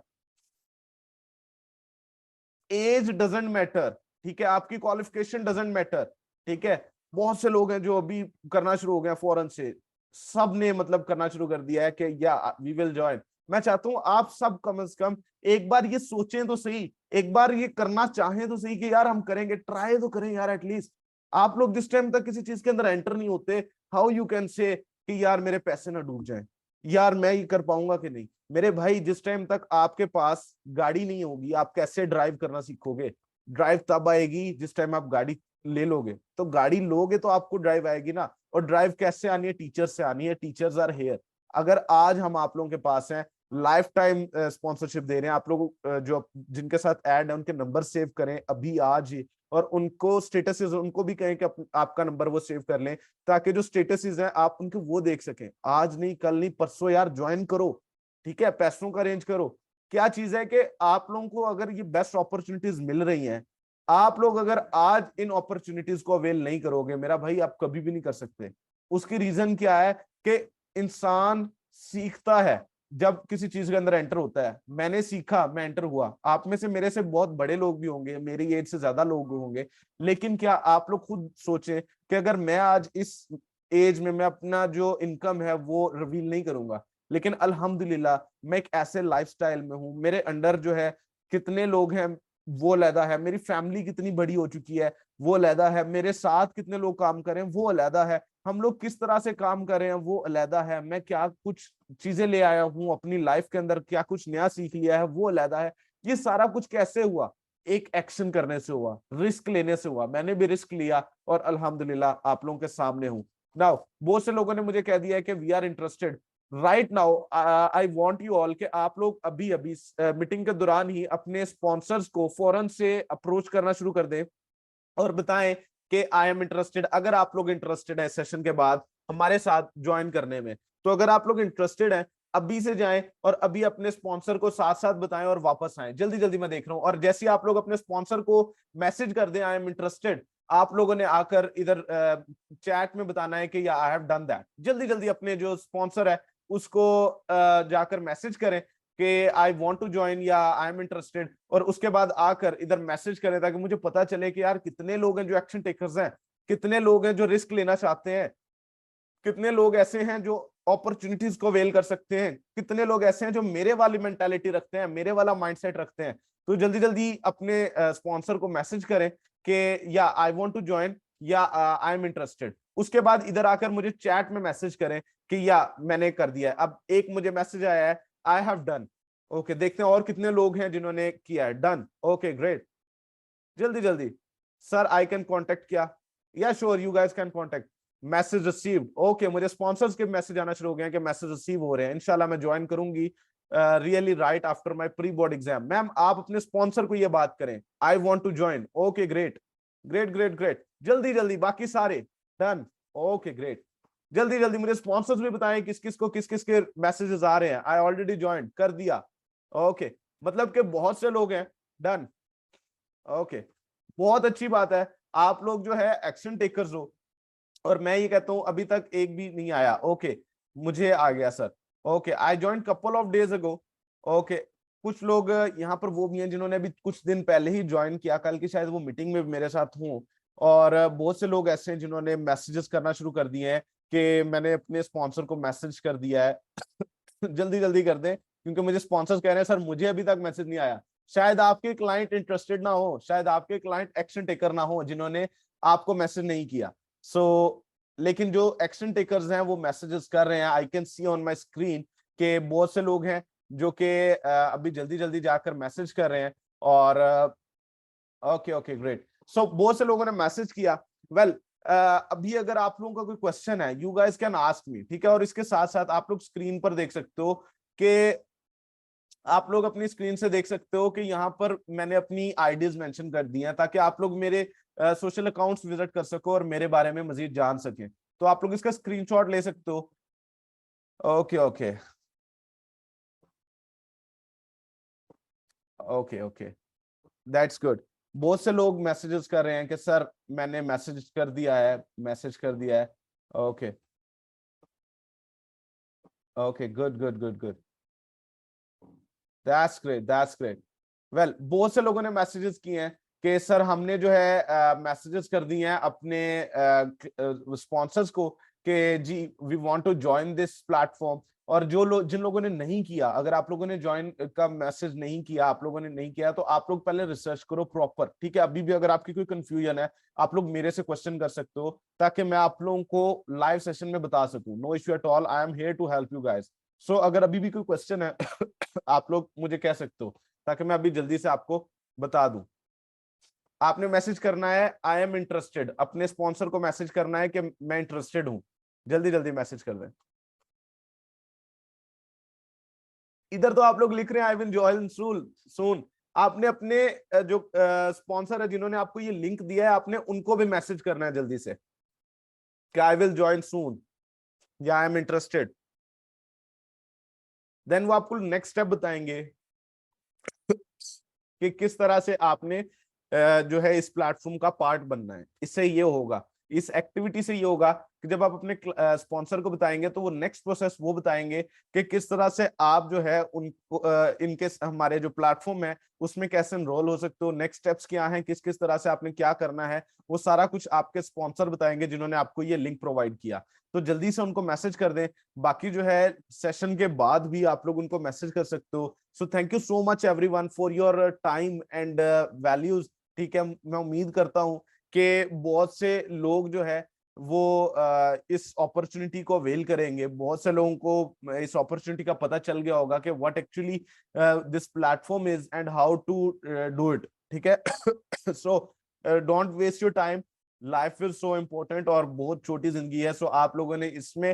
एज डजेंट मैटर, ठीक है, आपकी क्वालिफिकेशन डजेंट मैटर, ठीक है। बहुत से लोग हैं जो अभी करना शुरू हो गए फौरन से, सब ने मतलब करना शुरू कर दिया है कि या वी विल ज्वाइन। मैं चाहता हूं आप सब कम से कम एक बार ये सोचें तो सही, एक बार ये करना चाहें तो सही कि यार हम करेंगे, ट्राई तो करें यार एटलीस्ट। आप लोग जिस टाइम तक किसी चीज के अंदर एंटर नहीं होते, हाउ यू कैन से कि यार मेरे पैसे ना डूब जाएं, यार मैं ये कर पाऊंगा कि नहीं। मेरे भाई जिस टाइम तक आपके पास गाड़ी नहीं होगी आप कैसे ड्राइव करना सीखोगे? ड्राइव तब आएगी जिस टाइम आप गाड़ी ले लोगे, तो गाड़ी लोगे तो आपको ड्राइव आएगी ना। और ड्राइव कैसे आनी है? टीचर्स से आनी है, टीचर्स आर हेयर। अगर आज हम आप लोगों के पास हैं, लाइफ टाइम स्पॉन्सरशिप दे रहे हैं, आप लोग जो जिनके साथ ऐड है उनके नंबर सेव करें अभी आज ही, और उनको स्टेटस उनको भी कहें कि आपका नंबर वो सेव कर लें, ताकि जो स्टेटस हैं आप उनके वो देख सकें। आज नहीं, कल नहीं, परसों यार ज्वाइन करो, ठीक है, पैसों का अरेंज करो। क्या चीज है कि आप लोगों को अगर ये बेस्ट अपॉर्चुनिटीज मिल रही हैं, आप लोग अगर आज इन अपॉर्चुनिटीज को अवेल नहीं करोगे मेरा भाई, आप कभी भी नहीं कर सकते। उसकी रीजन क्या है कि इंसान सीखता है जब किसी चीज के अंदर एंटर होता है। मैंने सीखा, मैं एंटर हुआ। आप में से मेरे से बहुत बड़े लोग भी होंगे, मेरी एज से ज्यादा लोग होंगे, लेकिन क्या आप लोग खुद सोचें कि अगर मैं आज इस एज में मैं अपना जो इनकम है वो रिवील नहीं करूंगा, लेकिन अल्हम्दुलिल्लाह मैं एक ऐसे लाइफस्टाइल में हूं, मेरे अंडर जो है कितने लोग हैं वो अलहदा है, मेरी फैमिली कितनी बड़ी हो चुकी है वो अलहदा है, मेरे साथ कितने लोग काम करें वो अलहदा है, हम लोग किस तरह से काम कर रहे हैं वो अलहदा है, मैं क्या कुछ चीजें ले आया हूँ अपनी लाइफ के अंदर, क्या कुछ नया सीख लिया है वो अलहदा है। ये सारा कुछ कैसे हुआ? एक एक्शन करने से हुआ, रिस्क लेने से हुआ। मैंने भी रिस्क लिया और अल्हम्दुलिल्लाह आप लोगों के सामने हूँ। नाउ बहुत से लोगों ने मुझे कह दिया है कि we are interested right now, I want you all कि आप लोग अभी अभी मीटिंग के दौरान ही अपने स्पॉन्सर्स को फौरन से अप्रोच करना शुरू कर दें और बताएं कि आई एम इंटरेस्टेड। अगर आप लोग इंटरेस्टेड है सेशन के बाद हमारे साथ ज्वाइन करने में, तो अगर आप लोग इंटरेस्टेड हैं अभी से जाएं और अभी अपने स्पॉन्सर को साथ साथ बताएं और वापस आएं जल्दी जल्दी। मैं देख रहा हूं, और जैसे आप लोग अपने स्पॉन्सर को मैसेज कर दें आई एम इंटरेस्टेड, आप लोगों ने आकर इधर चैट में बताना है कि या आई हैव डन दैट। जल्दी जल्दी अपने जो स्पॉन्सर है उसको जाकर मैसेज करें कि आई वांट टू ज्वाइन या आई एम इंटरेस्टेड, और उसके बाद आकर इधर मैसेज करें ताकि मुझे पता चले कि यार कितने लोग हैं जो एक्शन टेकर्स हैं, कितने लोग हैं जो रिस्क लेना चाहते हैं, कितने लोग ऐसे हैं जो अपॉर्चुनिटीज को अवेल कर सकते हैं, कितने लोग ऐसे हैं जो मेरे वाली मेंटालिटी रखते हैं, मेरे वाला माइंडसेट रखते हैं। तो जल्दी जल्दी अपने स्पॉन्सर को मैसेज करें कि या आई वांट टू ज्वाइन या आई एम इंटरेस्टेड। उसके बाद इधर आकर मुझे चैट में मैसेज करें कि या मैंने कर दिया है। अब एक मुझे मैसेज आया है, आई हैव डन। ओके, देखते हैं और कितने लोग हैं जिन्होंने किया है, डन। ओके ग्रेट, जल्दी जल्दी। सर आई कैन कॉन्टेक्ट किया, या sure you guys can contact. Message received, okay, मुझे स्पॉन्सर्स के मैसेज आना शुरू हो गए हैं कि मैसेज रिसीव हो रहे हैं, इंशाल्लाह मैं ज्वाइन करूंगी really right after my pre board exam. Ma'am आप अपने स्पॉन्सर को ये बात करें, I want to join. Okay great great great great, जल्दी जल्दी बाकी सारे डन। ओके ग्रेट, जल्दी जल्दी मुझे स्पॉन्सर्स भी बताएं किस किस को किस किस के मैसेजेस आ रहे हैं। आई ऑलरेडी ज्वाइन कर दिया। ओके, मतलब कि बहुत से लोग हैं, डन। ओके, बहुत अच्छी बात है, आप लोग जो है एक्शन टेकर्स हो, और मैं ये कहता हूं अभी तक एक भी नहीं आया। ओके, मुझे आ गया sir. Okay, I join couple of days ago. Okay, कुछ लोग यहाँ पर वो भी हैं जिन्होंने अभी कुछ दिन पहले ही ज्वाइन किया, कल की शायद वो मीटिंग में मेरे साथ हूँ। और बहुत से लोग ऐसे हैं जिन्होंने मैसेजेस करना शुरू कर दिए हैं कि मैंने अपने स्पॉन्सर को मैसेज कर दिया है। जल्दी जल्दी कर दें, क्योंकि मुझे स्पॉन्सर्स कह रहे हैं सर मुझे अभी तक मैसेज नहीं आया। शायद आपके क्लाइंट इंटरेस्टेड ना हो, शायद आपके क्लाइंट एक्शन टेकर ना हो जिन्होंने आपको मैसेज नहीं किया। सो लेकिन जो एक्शन टेकर्स हैं वो मैसेजेस कर रहे हैं। I can see on my screen के बहुत से लोग हैं जो कि अभी जल्दी जल्दी जाकर मैसेज कर रहे हैं। और ओके ओके ग्रेट, सो बहुत से लोगों ने मैसेज किया। वेल अभी अगर आप लोगों का कोई क्वेश्चन है, you guys can ask me, ठीक है। और इसके साथ साथ आप लोग स्क्रीन पर देख सकते हो कि आप लोग अपनी स्क्रीन से देख सकते हो कि यहाँ पर मैंने अपनी आईडीज मेंशन कर दी हैं ताकि आप लोग मेरे सोशल अकाउंट्स विजिट कर सको और मेरे बारे में मजीद जान सकें। तो आप लोग इसका स्क्रीनशॉट ले सकते हो। Okay okay okay okay, that's good. बहुत से लोग मैसेजेस कर रहे हैं कि सर मैंने मैसेज कर दिया है, मैसेज कर दिया है। Okay okay, good good good good, that's great that's great. Well बहुत से लोगों ने मैसेजेस किए हैं कि सर हमने जो है मैसेजेस कर दिए हैं अपने स्पॉन्सर्स को कि जी we want to join this platform. और जो लोग जिन लोगों ने नहीं किया, अगर आप लोगों ने ज्वाइन का मैसेज नहीं किया, आप लोगों ने नहीं किया, तो आप लोग पहले रिसर्च करो प्रॉपर, ठीक है। अभी भी अगर आपकी कोई कंफ्यूजन है, आप लोग मेरे से क्वेश्चन कर सकते हो ताकि मैं आप लोगों को लाइव सेशन में बता सकूं। No issue at all, I am here to help you guys. So अगर अभी भी कोई क्वेश्चन है आप लोग मुझे कह सकते हो ताकि मैं अभी जल्दी से आपको बता दूं। आपने मैसेज करना है आई एम इंटरेस्टेड, अपने स्पॉन्सर को मैसेज करना है कि मैं इंटरेस्टेड हूं। जल्दी जल्दी मैसेज कर दें। इधर तो आप लोग लिख रहे हैं आई विल जॉइन सून सून। आपने अपने जो स्पॉन्सर है जिन्होंने आपको ये लिंक दिया है, आपने उनको भी मैसेज करना है जल्दी से कि आई विल जॉइन सून या आई एम इंटरेस्टेड। देन वो आपको नेक्स्ट स्टेप बताएंगे कि किस तरह से आपने जो है इस प्लेटफॉर्म का पार्ट बनना है। इससे ये होगा, इस एक्टिविटी से ये होगा कि जब आप अपने स्पॉन्सर को बताएंगे तो वो नेक्स्ट प्रोसेस वो बताएंगे कि किस तरह से आप जो है उनको इनके हमारे जो प्लेटफॉर्म है उसमें कैसे एनरोल हो सकते हो, नेक्स्ट स्टेप्स क्या हैं, किस किस तरह से आपने क्या करना है, वो सारा कुछ आपके स्पॉन्सर बताएंगे जिन्होंने आपको ये लिंक प्रोवाइड किया। तो जल्दी से उनको मैसेज कर दें। बाकी जो है सेशन के बाद भी आप लोग उनको मैसेज कर सकते हो। सो thank you so much everyone for your time and values, ठीक है। मैं उम्मीद करता हूं कि बहुत से लोग जो है वो इस अपॉर्चुनिटी को अवेल करेंगे। बहुत से लोगों को इस अपॉर्चुनिटी का पता चल गया होगा कि what actually this platform is and how to do it, ठीक है। So don't waste your time, life is so important और बहुत छोटी जिंदगी है। सो आप लोगों ने इसमें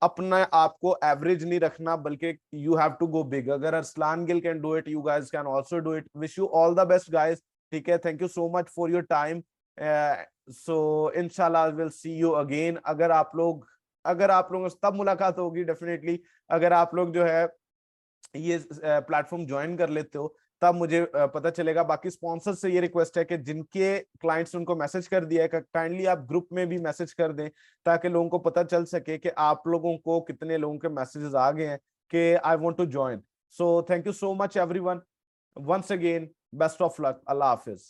अपना आपको एवरेज नहीं रखना, बल्कि you have to go big. अगर Arsalan Gill can do it, you guys can also do it. Wish you all the best guys, ठीक है। Thank you so much for your time. So इंशाल्लाह विल सी यू अगेन। अगर आप लोगों से तब मुलाकात होगी डेफिनेटली अगर आप लोग जो है ये प्लेटफॉर्म ज्वाइन कर लेते हो, तब मुझे पता चलेगा। बाकी स्पॉन्सर से ये रिक्वेस्ट है कि जिनके क्लाइंट्स ने उनको मैसेज कर दिया है, काइंडली आप ग्रुप में भी मैसेज कर दें, ताकि लोगों को पता चल सके कि आप लोगों को कितने लोगों के मैसेजेस आ गए हैं कि I want to join. So thank you so much everyone, once again best of luck, अल्लाह हाफिज।